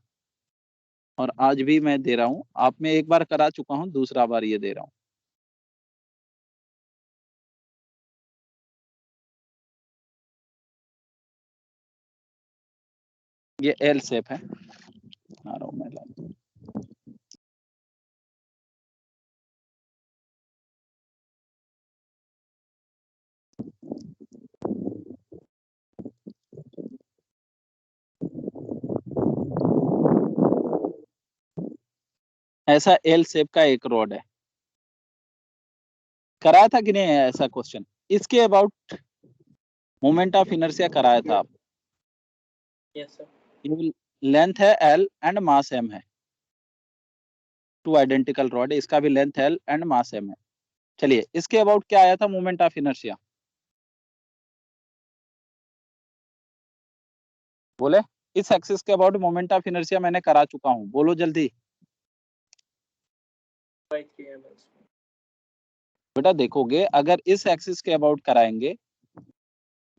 और आज भी मैं दे रहा हूँ, आप में एक बार करा चुका हूँ, दूसरा बार ये दे रहा हूँ। ये एल शेप है, आ रहा हूँ मैं लाइन। ऐसा एल शेप का एक रॉड है, कराया था कि नहीं है ऐसा क्वेश्चन? इसके अबाउट मोमेंट ऑफ इनर्शिया कराया था आप? Yes sir. ये लेंथ है एल एंड मास एम है, 2 आइडेंटिकल रॉड है, इसका भी length l and mass m है। चलिए इसके अबाउट क्या आया था मोमेंट ऑफ इनर्शिया, बोले? इस एक्सिस के अबाउट मोमेंट ऑफ इनर्शिया मैंने करा चुका हूँ, बोलो जल्दी। 3 ml। बेटा देखोगे, अगर इस एक्सिस के अबाउट कराएंगे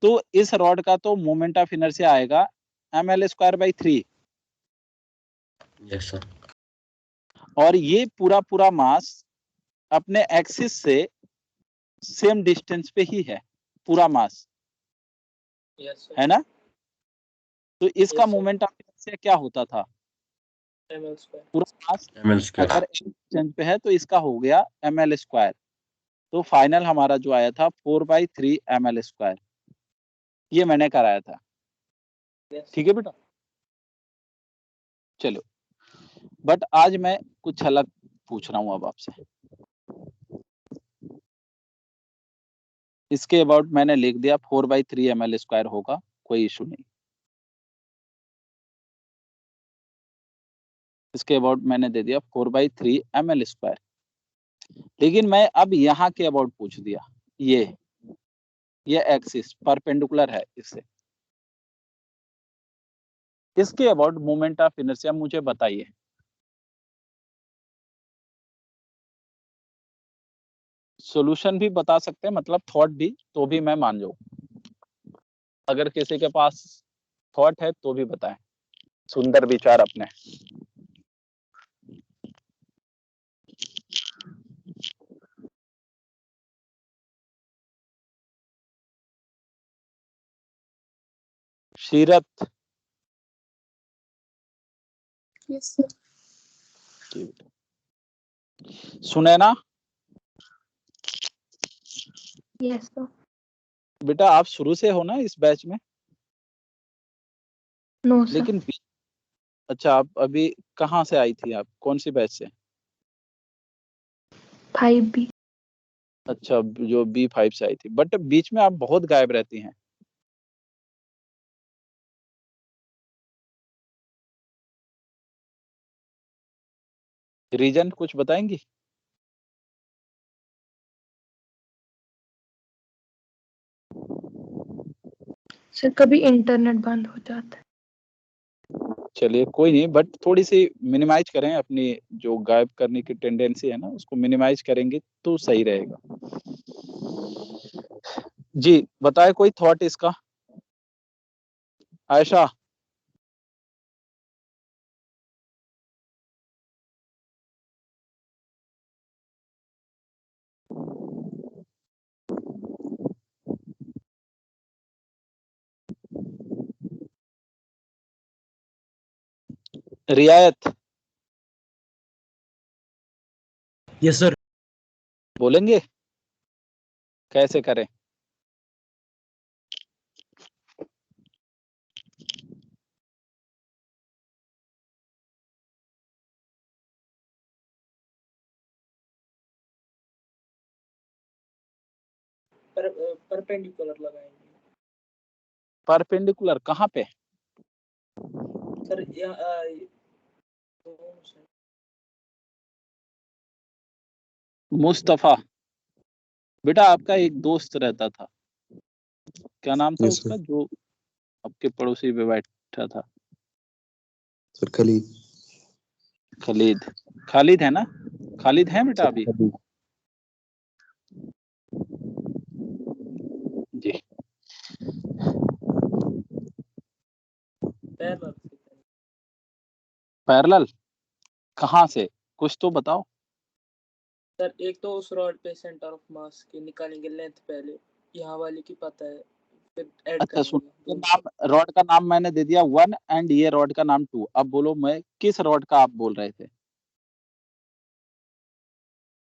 तो इस रॉड का तो मोमेंट ऑफ इनर्शिया आएगा ml²/3, यस सर। और ये पूरा पूरा मास अपने एक्सिस से सेम डिस्टेंस पे ही है, पूरा मास यस है सर। ना? तो इसका Yes, sir. Moment of inertia क्या होता था? ml²। पूरा मास ml²। अगर डिस्टेंस पे है तो इसका हो गया ml², तो फाइनल हमारा जो आया था 4/3 ml², ये मैंने कराया था। Yes. ठीक है बेटा, चलो, बट आज मैं कुछ अलग पूछ रहा हूँ अब आपसे। इसके अबाउट मैंने लिख दिया 4/3 ml² होगा, कोई इशू नहीं। इसके अबाउट मैंने दे दिया 4/3 ml स्क्वायर। लेकिन मैं अब यहाँ के अबाउट पूछ दिया, ये एक्सिस परपेंडिकुलर है इससे, इसके अबाउट मोमेंट ऑफ इनर्शिया मुझे बताइए। सॉल्यूशन भी बता सकते हैं, मतलब थॉट भी, तो भी मैं मान जाऊं। अगर किसी के पास थॉट है तो भी बताएं, सुंदर विचार अपने। शीरत, Yes, sir. Sunaina, Yes, sir. बेटा आप शुरू से हो ना इस बैच में? No, sir. लेकिन अच्छा, आप अभी कहाँ से आई थी, आप कौन सी बैच से? 5B. अच्छा, जो B5 से आई थी, बट बीच में आप बहुत गायब रहती हैं। रीजन कुछ बताएंगी? सर कभी इंटरनेट बंद हो जाता है। चलिए कोई नहीं, बट थोड़ी सी मिनिमाइज करें अपनी जो गायब करने की टेंडेंसी है ना, उसको मिनिमाइज करेंगे तो सही रहेगा। जी बताए कोई थॉट इसका? आयशा, रियायत Yes, sir. बोलेंगे कैसे करें? परपेंडिकुलर लगाएंगे परपेंडिकुलर कहाँ पे? सर। मुस्तफा, बेटा आपका एक दोस्त रहता था, क्या नाम था Yes, sir. उसका, जो आपके पड़ोसी पे बैठा था? Sir, Khalid. खालिद, खालिद है ना? खालिद है बेटा Sir, अभी? Khalid. जी पैरेलल कहाँ से, कुछ तो बताओ। सर एक तो उस रॉड पे सेंटर ऑफ मास की निकालेंगे लेंथ, पहले यहाँ वाली की पता है, फिर ऐड अच्छा सुन, करेंगे। नाम रॉड का नाम मैंने दे दिया 1 एंड ये रॉड का नाम 2। अब बोलो मैं किस रॉड का आप बोल रहे थे?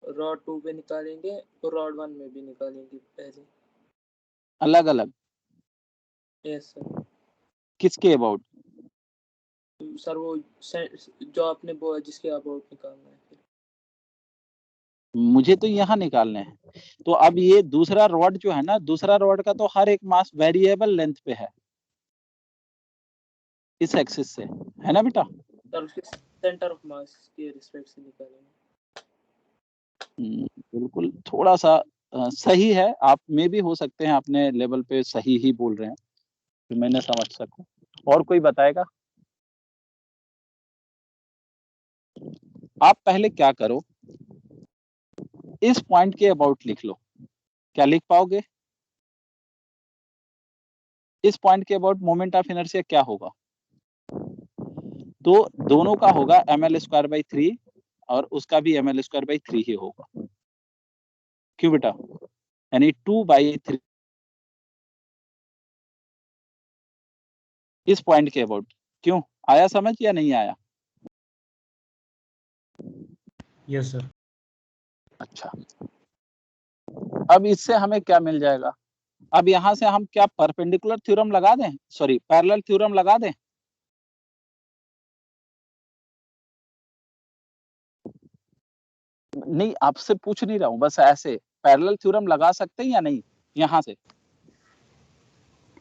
रॉड 2 पे निकालेंगे और रॉड 1 में भी निकालेंगे पहले। अलग अलग? Yes sir. किसके अबाउट? सर वो जो आपने बोला जिसके अबाउट निकालना है फिर। मुझे तो यहाँ निकालने हैं। तो अब ये दूसरा रॉड जो है ना, दूसरा रॉड का तो हर एक मास वेरिएबल लेंथ पे है इस एक्सिस से, है ना बेटा? सर उसके सेंटर ऑफ मास के रिस्पेक्ट से निकालेंगे। बिल्कुल, थोड़ा सा सही है, आप में भी हो सकते हैं अपने लेवल पे सही ही बोल रहे हैं, तो मैंने समझ सकूं। और कोई बताएगा? आप पहले क्या करो, इस पॉइंट के अबाउट लिख लो। क्या लिख पाओगे? इस पॉइंट के अबाउट मोमेंट ऑफ इनर्शिया क्या होगा? तो दोनों का होगा ml²/3 और उसका भी ml²/3 ही होगा। क्यों बेटा? यानी 2/3 इस पॉइंट के अबाउट। क्यों, आया समझ या नहीं आया? Yes, sir. अच्छा, अब इससे हमें क्या मिल जाएगा? अब यहां से हम क्या परपेंडिकुलर थ्योरम लगा दें, सॉरी पैरेलल थ्योरम लगा दें? नहीं, आपसे पूछ नहीं रहा हूं, बस ऐसे पैरेलल थ्योरम लगा सकते हैं या नहीं यहां से?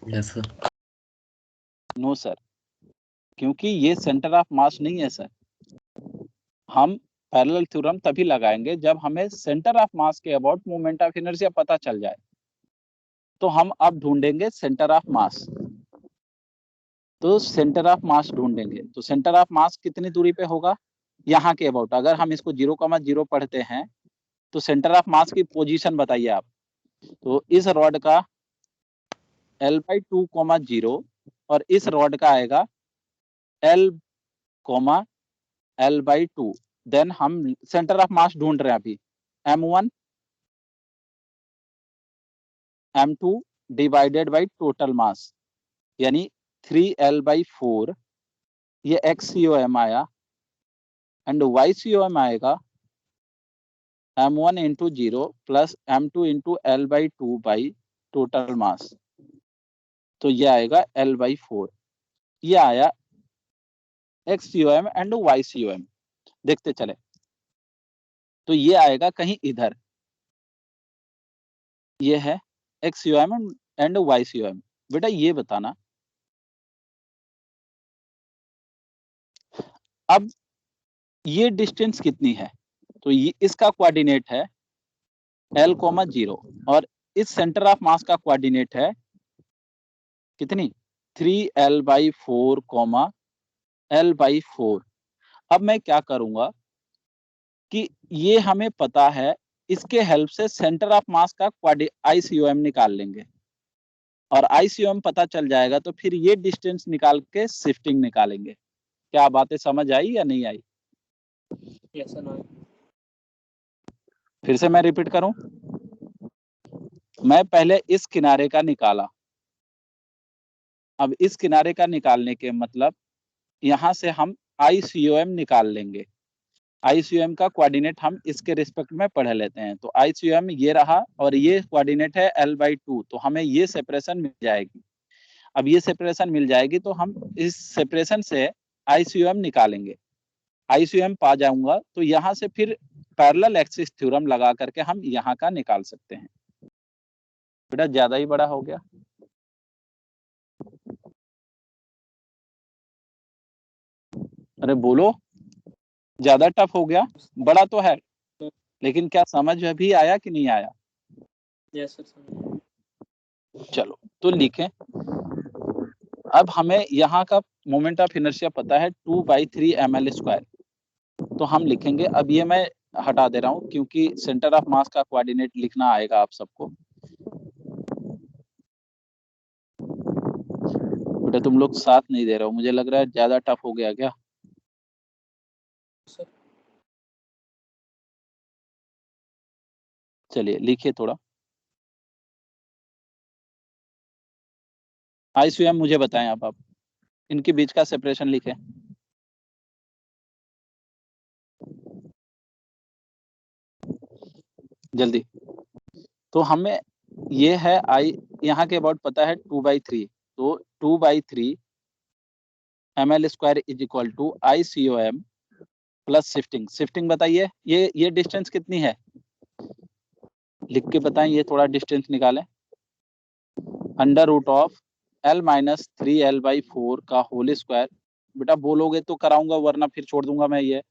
Yes, sir. नो सर, क्योंकि ये सेंटर ऑफ मास नहीं है सर। हम पैरेलल थ्योरम तभी लगाएंगे जब हमें सेंटर ऑफ मास के अबाउट मोमेंट ऑफ इनर्शिया पता चल जाए। तो हम अब ढूंढेंगे सेंटर ऑफ मास। तो सेंटर ऑफ मास ढूंढेंगे, तो सेंटर ऑफ मास कितनी दूरी पे होगा, यहाँ के अबाउट। अगर हम इसको 0,0 पढ़ते हैं तो सेंटर ऑफ मास की पोजीशन बताइए आप। तो इस रॉड का L/2, 0 और इस रॉड का आएगा L, L/2। देन हम सेंटर ऑफ मास ढूंढ रहे हैं अभी, M1 M2 divided by total mass, यानी 3L/4, ये XCOM आया, एंड YCOM आएगा M1 into 0 plus M2 into L/2 by total mass, तो ये आएगा L/4। ये आया XCOM एंड YCOM। देखते चले, तो ये आएगा कहीं इधर, ये है XCOM एंड YCOM। बेटा ये बताना, अब ये डिस्टेंस कितनी है, तो ये इसका कोऑर्डिनेट है L, 0 और इस सेंटर ऑफ मास का कोऑर्डिनेट है कितनी, 3L/4, L/4। अब मैं क्या करूंगा कि ये हमें पता है, इसके हेल्प से सेंटर ऑफ मास का ICOM निकाल लेंगे, और ICOM पता चल जाएगा तो फिर ये डिस्टेंस निकाल के शिफ्टिंग निकालेंगे। क्या बातें समझ आई या नहीं आई? Yes sir, no. फिर से मैं रिपीट करूं, मैं पहले इस किनारे का निकाला, अब इस किनारे का निकालने के मतलब यहां से हम ICOM निकाल लेंगे। ICOM का कोऑर्डिनेट हम इसके रिस्पेक्ट में पढ़ लेते हैं। तो ICOM ये रहा और ये कोऑर्डिनेट है L/2, तो हमें ये सेपरेशन मिल जाएगी। अब ये सेपरेशन मिल जाएगी तो हम इस सेपरेशन से ICOM निकालेंगे। ICOM पा जाऊंगा तो यहाँ से फिर पैरेलल एक्सिस थ्योरम लगा करके हम यहाँ का निकाल सकते हैं। बेटा ज्यादा ही बड़ा हो गया? अरे बोलो, ज्यादा टफ हो गया? बड़ा तो है, लेकिन क्या समझ में भी आया कि नहीं आया? Yes sir. चलो तो लिखें, अब हमें यहाँ का मोमेंट ऑफ इनर्शिया पता है 2/3 ml²। तो हम लिखेंगे, अब ये मैं हटा दे रहा हूँ क्योंकि सेंटर ऑफ मास का कोऑर्डिनेट लिखना आएगा आप सबको। बेटा तुम लोग साथ नहीं दे रहे हो, मुझे लग रहा है ज्यादा टफ हो गया क्या? सर चलिए लिखिए थोड़ा। ICOM मुझे बताएं अब आप, इनके बीच का सेपरेशन लिखें। जल्दी। तो हमें ये है यहाँ के अबाउट पता है 2/3, तो 2/3 ml² is equal to ICOM plus shifting. Shifting बताइए, ये डिस्टेंस कितनी है, लिख के बताएं, ये थोड़ा डिस्टेंस निकालें। √of L - 3L/4 का होल स्क्वायर। बेटा बोलोगे तो कराऊंगा, वरना फिर छोड़ दूंगा मैं।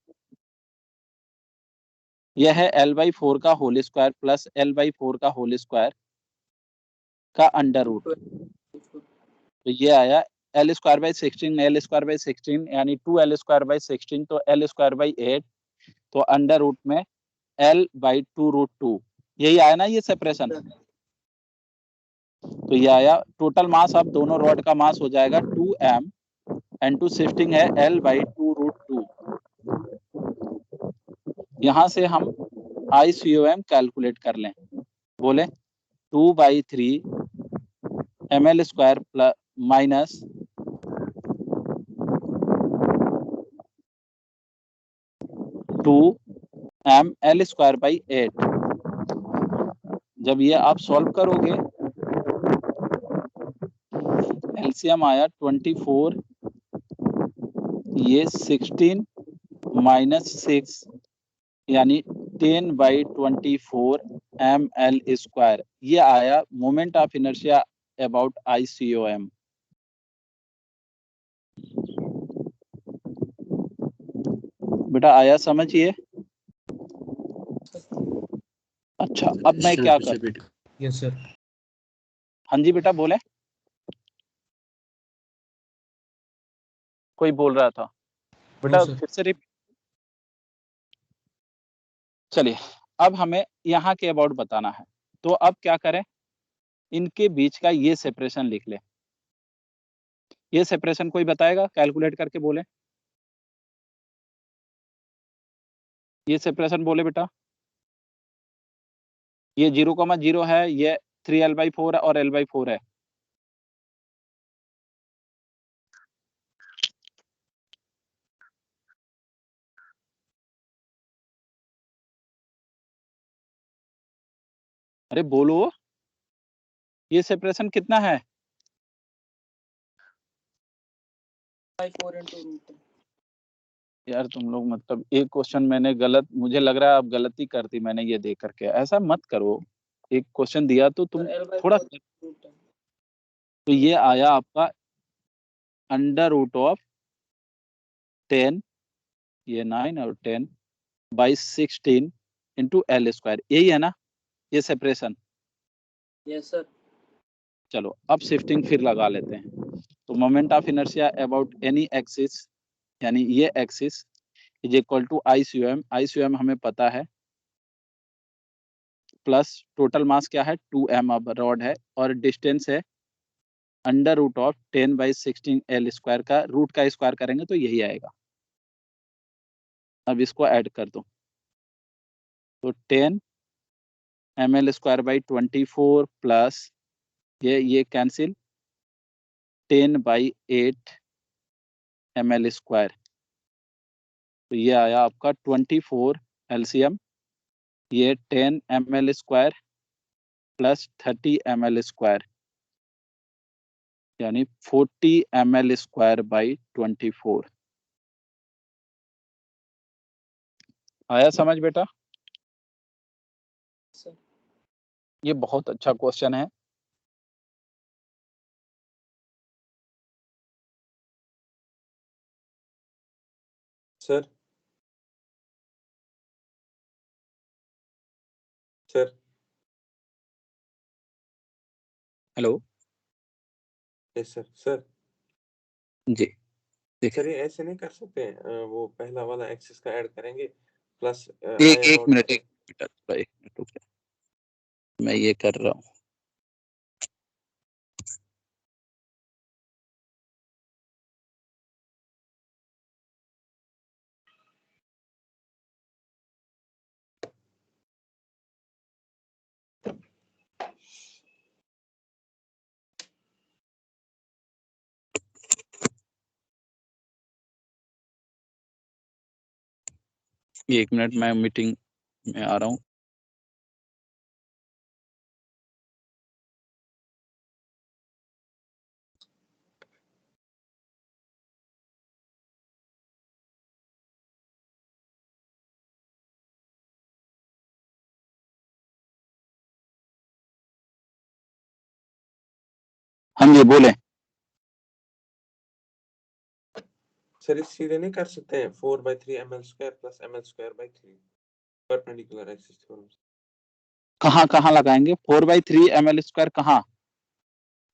यह है L/4 का होल स्क्वायर प्लस L/4 का होल स्क्वायर का अंडर रूट, तो ये आया L²/16, L²/16 यानी 2L²/16, तो L²/8, तो अंडर रूट में L/2√2। यही आया ना ये सेपरेशन? तो ये आया टोटल मास। अब दोनों रॉड का मास हो जाएगा 2m, एंड टू शिफ्टिंग है L/2√2। यहां से हम ICOM कैलकुलेट कर लें, बोले 2/3 ml² प्लस माइनस 2ml²/8। जब ये आप सॉल्व करोगे, एलसीएम आया 24, ये 16 माइनस 6 यानी 10/24 ml²। ये आया moment of inertia about ICOM। बेटा आया समझिए। अच्छा अब मैं क्या कर, यस सर। हाँ जी बेटा बोले, कोई बोल रहा था बेटा, सर। फिर से रिपीट। चलिए अब हमें यहाँ के अबाउट बताना है, तो अब क्या करें, इनके बीच का ये सेपरेशन लिख ले। ये सेपरेशन कोई बताएगा, कैलकुलेट करके बोले, ये सेपरेशन बोले बेटा। ये 0,0 है, ये 3l/4 है और l/4 है। अरे बोलो, ये सेपरेशन कितना है? 4 into root। यार तुम लोग मतलब एक क्वेश्चन मैंने गलत, मुझे लग रहा है अब गलती कर दी मैंने ये देख करके। ऐसा मत करो, एक क्वेश्चन दिया तो तुम थोड़ा, रूट है। तो ये आया आपका √10, ये 9 और 10/16 इंटू l², यही है ना ये सेपरेशन। Yes sir. चलो अब शिफ्टिंग फिर लगा लेते हैं। तो moment of inertia about any axis, यानी ये axis is equal to ICM। ICM हमें पता है, प्लस टोटल मास क्या है 2m, अब रॉड है और डिस्टेंस है √10/16 l² का, रूट का स्क्वायर करेंगे तो यही आएगा। अब इसको ऐड कर दो, तो 10 ml²/24 प्लस ये कैंसिल 10/8 ml², तो ये आया आपका 24 LCM, ये 10 ml² प्लस 30 ml², यानी 40 ml²/24। आया समझ बेटा? सर ये बहुत अच्छा क्वेश्चन है। Sir sir hello yes sir sir जी, देखिए सर ये ऐसे नहीं कर सकते हैं, वो पहला वाला एक्सिस का ऐड करेंगे प्लस एक मिनट बेटा, थोड़ा एक मिनट रुक जाओ, मैं ये कर रहा हूँ। एक मिनट, मैं मीटिंग में आ रहा हूँ। हाँ जी बोले। सर इस सीधे नहीं कर सकते हैं 4/3 ml² plus ml²/3 perpendicular axis theorem. कहाँ कहाँ लगाएंगे 4/3 ml² कहाँ?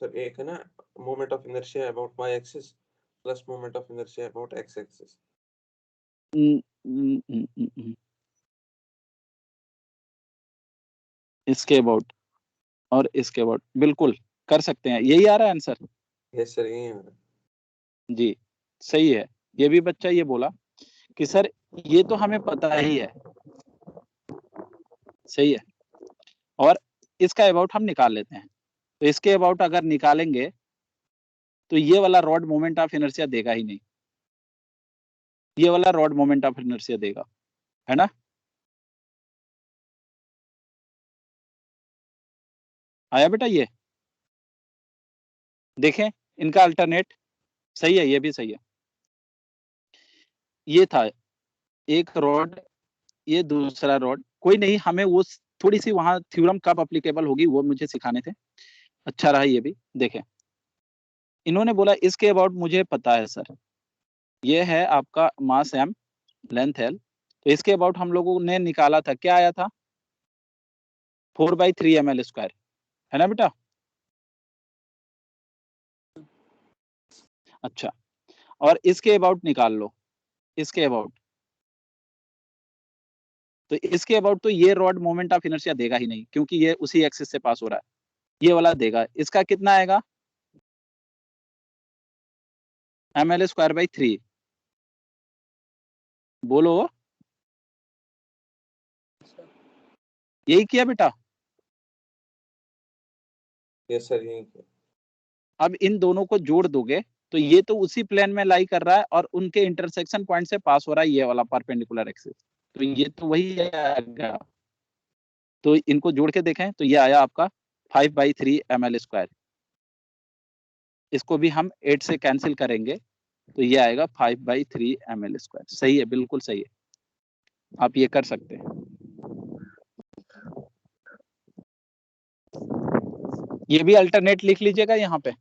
सर एक है ना moment of inertia about y axis plus moment of inertia about x axis. इसके अबाउट और इसके अबाउट बिल्कुल कर सकते हैं, यही आ रहा है आंसर। यस सर यही है। जी सही है। ये भी बच्चा ये बोला कि सर ये तो हमें पता ही है, सही है, और इसका अबाउट हम निकाल लेते हैं। तो इसके अबाउट अगर निकालेंगे तो ये वाला रॉड मोमेंट ऑफ इनर्शिया देगा ही नहीं, ये वाला रॉड मोमेंट ऑफ इनर्शिया देगा, है ना? आया बेटा? ये देखें इनका अल्टरनेट, सही है, ये भी सही है। ये था एक रॉड, ये दूसरा रॉड, कोई नहीं, हमें वो थोड़ी सी वहां थ्योरम कब अप्लीकेबल होगी वो मुझे सिखाने थे। अच्छा रहा ये भी। देखें इन्होंने बोला इसके अबाउट मुझे पता है सर, ये है आपका मास m, लेंथ एल, तो इसके अबाउट हम लोगों ने निकाला था, क्या आया था 4/3 ml स्क्वायर, है ना बेटा? अच्छा, और इसके अबाउट निकाल लो, इसके अबाउट, तो इसके अबाउट तो ये रॉड मोमेंट ऑफ इनर्शिया देगा ही नहीं, क्योंकि ये उसी एक्सिस से पास हो रहा है, ये वाला देगा। इसका कितना आएगा ml²/3, बोलो। यही किया बेटा? यस सर, यही है। अब इन दोनों को जोड़ दोगे तो ये तो उसी प्लेन में लाई कर रहा है और उनके इंटरसेक्शन पॉइंट से पास हो रहा है ये वाला परपेंडिकुलर एक्सिस, तो ये तो वही आएगा। तो इनको जोड़ के देखें तो ये आया आपका 5/3 ml स्क्वायर। इसको भी हम 8 से कैंसिल करेंगे तो ये आएगा 5/3 ml स्क्वायर। सही है, बिल्कुल सही है, आप ये कर सकते हैं। ये भी अल्टरनेट लिख लीजिएगा यहाँ पे।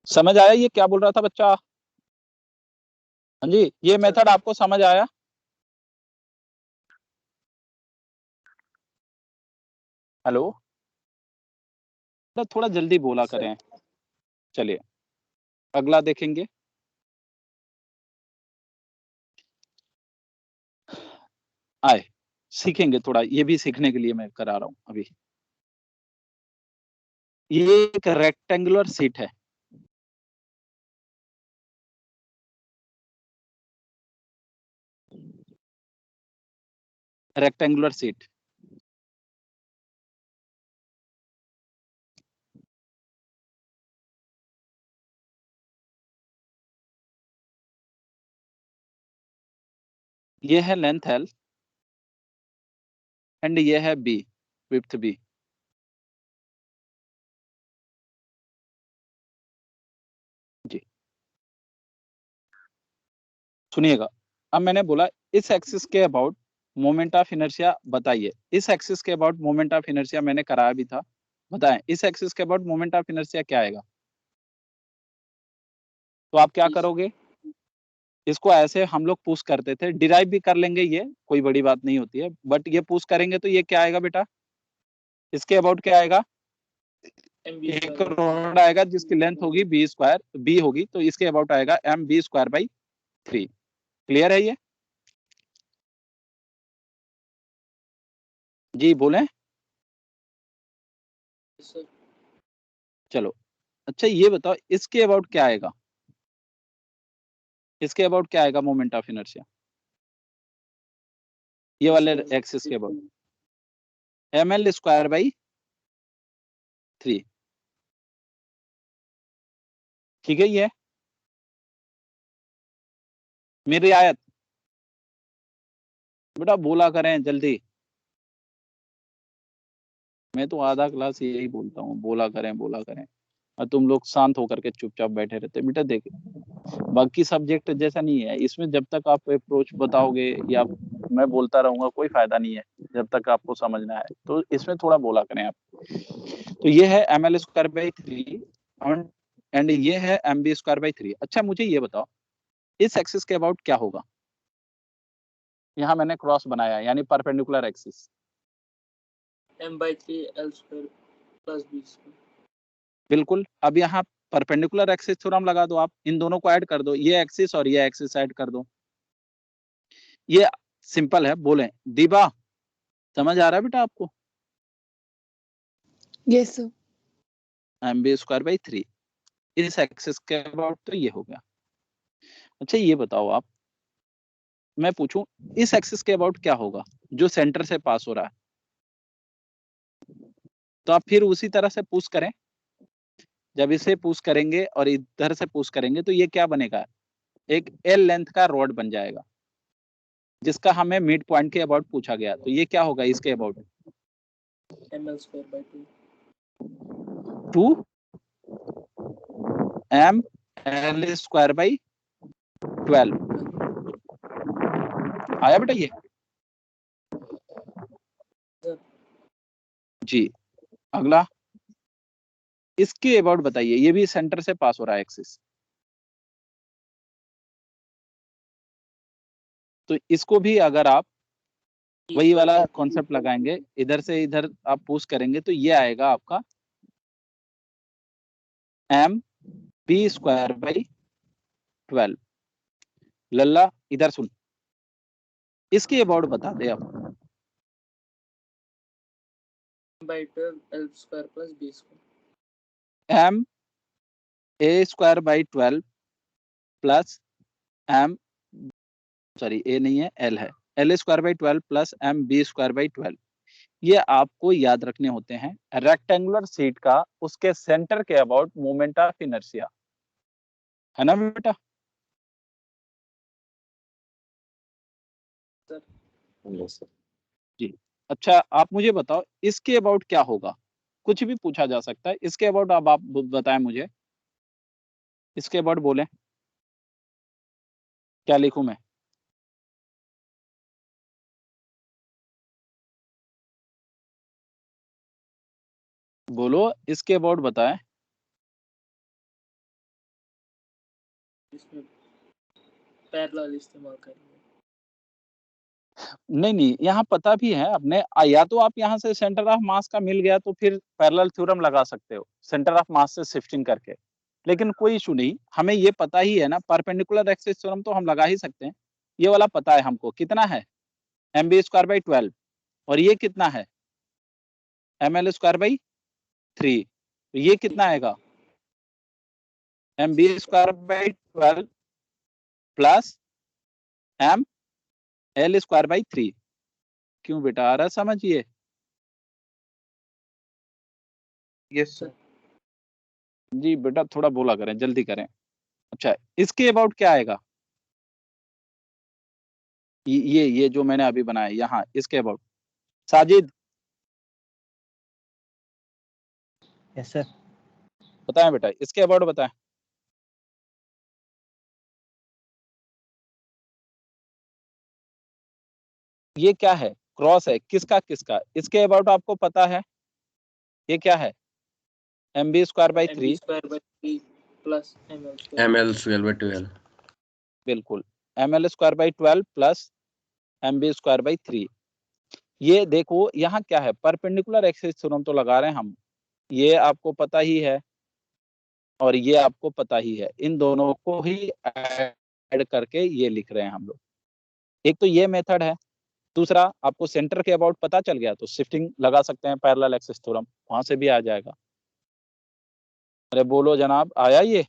समझ आया ये क्या बोल रहा था बच्चा? हाँ जी, ये मेथड आपको समझ आया? हेलो, थोड़ा जल्दी बोला करें। चलिए अगला देखेंगे। आए सीखेंगे थोड़ा, ये भी सीखने के लिए मैं करा रहा हूं अभी। ये एक रेक्टेंगुलर सीट है, रेक्टेंगुलर सीट। ये है लेंथ एल एंड ये है बी, विड्थ बी। जी सुनिएगा, अब मैंने बोला इस एक्सिस के अबाउट मोमेंट ऑफ इनर्शिया बताइए। इस एक्सिस के अबाउट मोमेंट ऑफ इनर्शिया मैंने कराया भी था, बताएं इस एक्सिस के अबाउट मोमेंट ऑफ इनर्शिया क्या आएगा? तो आप क्या करोगे, इसको ऐसे हम लोग पुश करते थे, डिराइव भी कर लेंगे, ये कोई बड़ी बात नहीं होती है, बट ये पुश करेंगे तो ये क्या आएगा बेटा? इसके अबाउट क्या आएगा? एक रॉड आएगा जिसकी लेंथ होगी बी स्क्वायर, बी होगी, तो इसके अबाउट आएगा mb²/3। क्लियर है ये? जी बोलें। चलो अच्छा ये बताओ इसके अबाउट क्या आएगा? इसके अबाउट क्या आएगा मोमेंट ऑफ इनर्शिया? ये वाले एक्सिस के अबाउट ml²/3। ठीक है, ये मेरी आयत बेटा बोला करें जल्दी, मैं तो आधा क्लास यही बोलता हूँ, बोला करें बोला करें, और तुम लोग शांत होकर के चुपचाप बैठे रहते। बेटा देख, बाकी सब्जेक्ट जैसा नहीं है, इसमें जब तक आप अप्रोच बताओगे या मैं बोलता रहूंगा कोई फायदा नहीं है, जब तक आपको समझना है। तो इसमें थोड़ा बोला करें आप। तो ये है ml²/3 एंड ये है mb²/3। अच्छा मुझे ये बताओ इस एक्सिस के अबाउट क्या होगा? यहाँ मैंने क्रॉस बनाया यानी perpendicular axis. m/3 l² + b²। बिल्कुल, अब यहाँ परपेंडिकुलर एक्सिस थ्योरम लगा दो, आप इन दोनों को ऐड कर दो, ये एक्सिस और ये एक्सिस ऐड कर दो। ये सिंपल है, बोले दीबा समझ आ रहा है बेटा आपको? Yes sir. mb²/3 इस एक्सिस के अबाउट तो ये हो गया। अच्छा ये बताओ आप, मैं पूछूं इस एक्सिस के अबाउट क्या होगा जो सेंटर से पास हो रहा है? तो आप फिर उसी तरह से पुश करें, जब इसे पुश करेंगे और इधर से पुश करेंगे तो ये क्या बनेगा? एक एल लेंथ का रॉड बन जाएगा जिसका हमें मिड पॉइंट के अबाउट पूछा गया। तो ये क्या होगा इसके अबाउट? ml²/2 2 ml²/12 आया बेटा ये? जी अगला, इसके अबाउट बताइए, ये भी सेंटर से पास हो रहा है एक्सिस, तो इसको भी अगर आप वही वाला कॉन्सेप्ट लगाएंगे, इधर से इधर आप पुश करेंगे तो ये आएगा आपका एम बी स्क्वायर बाई 12। लल्ला इधर सुन, इसके अबाउट बता दे आप। by 12 L square plus B square. M A square by 12 plus M, sorry A नहीं है, एल है, L square by 12 plus M B square by 12। ये आपको याद रखने होते हैं रेक्टेंगुलर शीट का उसके सेंटर के अबाउट मोमेंट ऑफ इनर्शिया, है ना बेटा? जी। अच्छा, आप मुझे बताओ इसके अबाउट क्या होगा, कुछ भी पूछा जा सकता है इसके अबाउट। अब आप बताएं मुझे, इसके अबाउट बोलें, क्या लिखूं मैं? बोलो, इसके अबाउट बताएं। इसमें पैरेलल इस्तेमाल करेंगे। नहीं, यहाँ पता भी है अपने, या तो आप यहाँ से सेंटर ऑफ मास का मिल गया तो फिर पैरेलल थ्योरम लगा सकते हो सेंटर ऑफ मास से शिफ्टिंग करके, लेकिन कोई इशू नहीं, हमें ये पता ही है ना, परपेंडिकुलर एक्सिस थ्योरम तो हम लगा ही सकते हैं। ये वाला पता है हमको, कितना है, एम बी स्क्वायर बाई 12, और ये कितना है, एम एल स्क्वायर बाई 3, तो ये कितना आएगा, m B square by 12 plus m L square by 3। क्यों बेटा, आ रहा समझिए? Yes sir. जी बेटा, थोड़ा बोला करें, जल्दी करें। अच्छा, इसके अबाउट क्या आएगा, ये जो मैंने अभी बनाया यहाँ, इसके अबाउट साजिद यस सर। बताएं बेटा, इसके अबाउट बताएं। ये क्या है, क्रॉस है, किसका किसका, इसके अबाउट आपको पता है, ये क्या है, m B square by 3 square by 3 plus ML square. ML square by 12. बिल्कुल, m L square by 12 plus M B square by 3। ये देखो यहाँ क्या है, परपेंडिकुलर एक्सिस थ्योरम तो लगा रहे हैं हम, ये आपको पता ही है और ये आपको पता ही है, इन दोनों को ही ऐड करके ये लिख रहे हैं हम लोग। एक तो ये मेथड है, दूसरा आपको सेंटर के अबाउट पता चल गया तो शिफ्टिंग लगा सकते हैं, पैरेलल एक्सिस थ्योरम वहां से भी आ जाएगा। अरे बोलो जनाब, आया ये?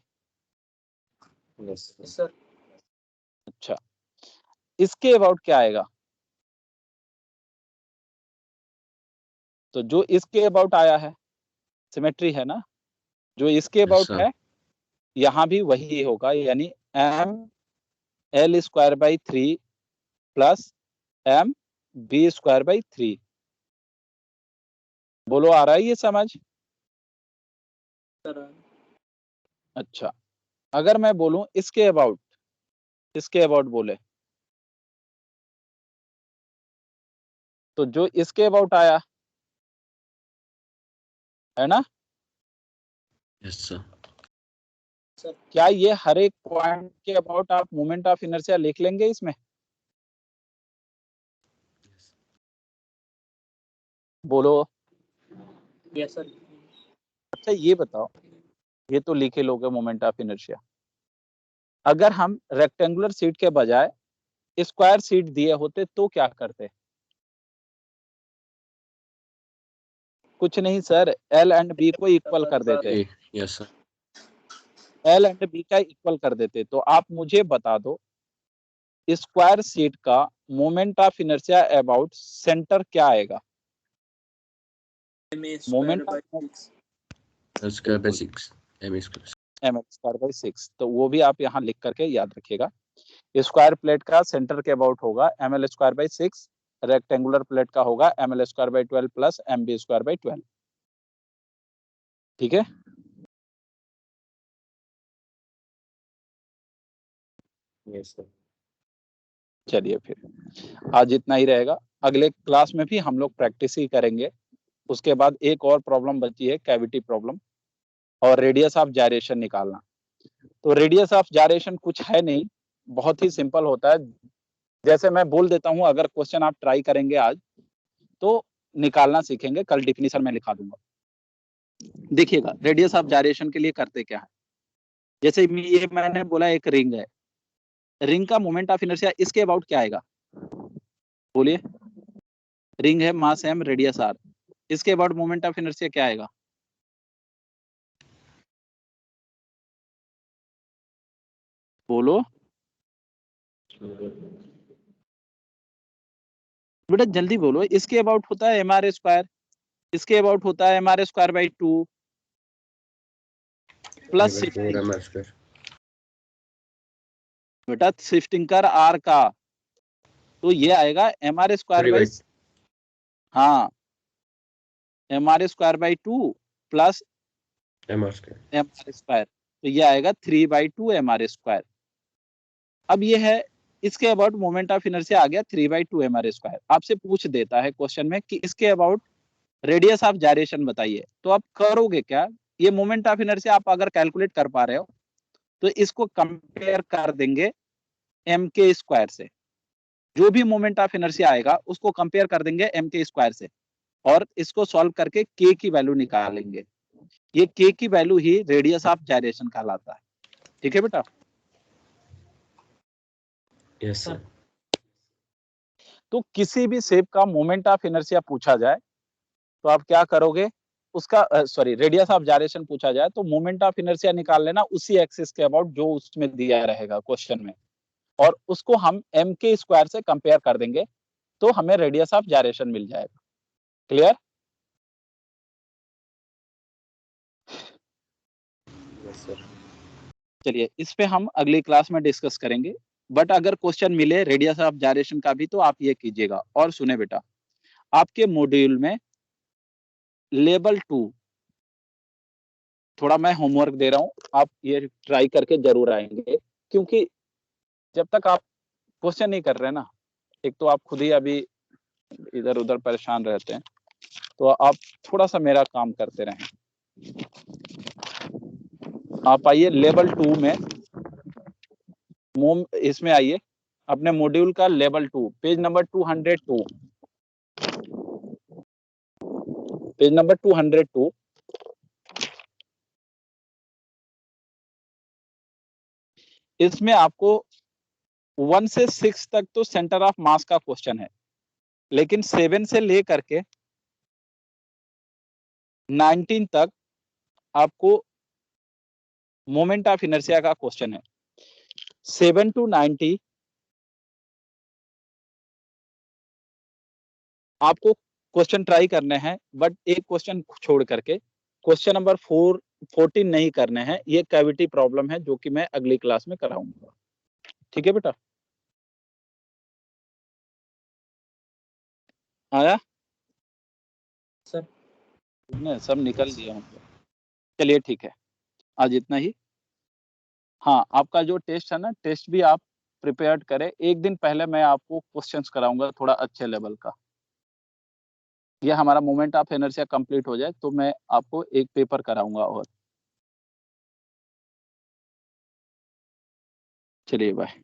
Yes, sir. अच्छा, इसके अबाउट क्या आएगा, तो जो इसके अबाउट आया है सिमेट्री है ना, जो इसके अबाउट sir. है यहाँ भी वही होगा, यानी m L square by 3 plus M B square by 3। बोलो, आ रहा है ये समझ? Sir, अच्छा, अगर मैं बोलूं इसके अबाउट, इसके अबाउट बोले तो जो इसके अबाउट आया है ना, Yes sir. sir. क्या ये हर एक पॉइंट के अबाउट आप मोमेंट ऑफ इनर्शिया लिख लेंगे इसमें? बोलो। Yes, sir. अच्छा ये बताओ, ये तो लिखे लोगे मोमेंट ऑफ इनर्शिया, अगर हम रेक्टेंगुलर शीट के बजाय स्क्वायर शीट दिए होते तो क्या करते? कुछ नहीं सर, एल एंड बी को इक्वल कर देते, Yes sir. L and b का इक्वल कर देते। तो आप मुझे बता दो स्क्वायर शीट का moment of inertia about centre क्या आएगा? MA moment square by 6. L square by 6. M square. M L square by 6, तो वो भी आप यहाँ लिख करके याद रखिएगा। स्क्वायर प्लेट का सेंटर के अबाउट होगा M L square by 6, rectangular plate का होगा M L square by 12 plus M B square by 12। ठीक है, यस सर। चलिए फिर आज इतना ही रहेगा, अगले क्लास में भी हम लोग प्रैक्टिस ही करेंगे। उसके बाद एक और प्रॉब्लम बची है, कैविटी प्रॉब्लम और रेडियस ऑफ जायरेशन निकालना। तो रेडियस ऑफ जायरेशन कुछ है नहीं, बहुत ही सिंपल होता है। जैसे मैं बोल देता हूं, अगर क्वेश्चन आप ट्राई करेंगे आज तो निकालना सीखेंगे, कल डिफिनीशन में लिखा दूंगा। देखिएगा रेडियस ऑफ जायरेशन के लिए करते क्या है। जैसे ये मैंने बोला एक रिंग है, रिंग का मोमेंट ऑफ इनर्शिया इसके अबाउट क्या आएगा, बोलिए। रिंग है, मास m, रेडियस r, इसके अबाउट मोमेंट ऑफ इनर्शिया क्या आएगा, बोलो बेटा, जल्दी बोलो। इसके अबाउट होता है mr स्क्वायर, इसके अबाउट होता है mr स्क्वायर बाई 2 प्लस बेटा शिफ्टिंग कर r का, तो ये आएगा mr स्क्वायर बाई, हाँ mr square by 2 plus mr square, तो ये आएगा 3/2 mr स्क्वायर। अब ये है इसके अबाउट मोमेंट ऑफ इनर्शिया आ गया 3/2 mr स्क्वायर। आपसे पूछ देता है क्वेश्चन में कि इसके अबाउट रेडियस ऑफ जायरेशन बताइए, तो आप करोगे क्या, ये मोमेंट ऑफ इनर्शिया आप अगर कैलकुलेट कर पा रहे हो तो इसको कंपेयर कर देंगे एम के स्क्वायर से। जो भी मोमेंट ऑफ इनर्शिया आएगा उसको कंपेयर कर देंगे एम के स्क्वायर से और इसको सॉल्व करके के की वैल्यू निकालेंगे। ये के की value he radius of gyration कहलाता है। ठीक है बेटा? Yes sir. तो किसी भी शेप का मोमेंट ऑफ इनर्शिया पूछा जाए तो आप क्या करोगे, उसका सॉरी रेडियस ऑफ जायरेशन पूछा जाए तो मोमेंट ऑफ इनर्शिया निकाल लेना उसी एक्सिस के अबाउट जो उसमें दिया रहेगा क्वेश्चन में, और उसको हम एम के स्क्वायर से कंपेयर कर देंगे तो हमें रेडियस ऑफ जायरेशन मिल जाएगा। क्लियर? Yes sir. चलिए इस पे हम अगली क्लास में डिस्कस करेंगे, बट अगर क्वेश्चन मिले रेडियस ऑफ जायरेशन का भी तो आप ये कीजिएगा। और सुने बेटा, आपके मॉड्यूल में लेवल 2 थोड़ा मैं होमवर्क दे रहा हूं, आप ये ट्राई करके जरूर आएंगे, क्योंकि जब तक आप क्वेश्चन नहीं कर रहे ना, एक तो आप खुद ही अभी इधर उधर परेशान रहते हैं, तो आप थोड़ा सा मेरा काम करते रहें। आप आइए लेवल 2 में, इसमें आइए अपने मॉड्यूल का level 2 page number 202, page number 202। इसमें आपको 1 से 6 तक तो सेंटर ऑफ मास का क्वेश्चन है, लेकिन 7 से लेकर के 19 तक आपको मोमेंट ऑफ इनर्शिया का क्वेश्चन है। 7 to 90 आपको क्वेश्चन ट्राई करने हैं, बट एक क्वेश्चन छोड़ करके क्वेश्चन नंबर 14 नहीं करने हैं। ये कैविटी प्रॉब्लम है जो कि मैं अगली क्लास में कराऊंगा। ठीक है बेटा? आया सर ने सब निकल दिया होंगे। चलिए ठीक है, आज इतना ही। हाँ, आपका जो टेस्ट है ना, टेस्ट भी आप प्रिपेयर्ड करें। एक दिन पहले मैं आपको क्वेश्चंस कराऊंगा थोड़ा अच्छे लेवल का। ये हमारा मोमेंट ऑफ इनर्शिया कंप्लीट हो जाए तो मैं आपको एक पेपर कराऊंगा। और चलिए बाय।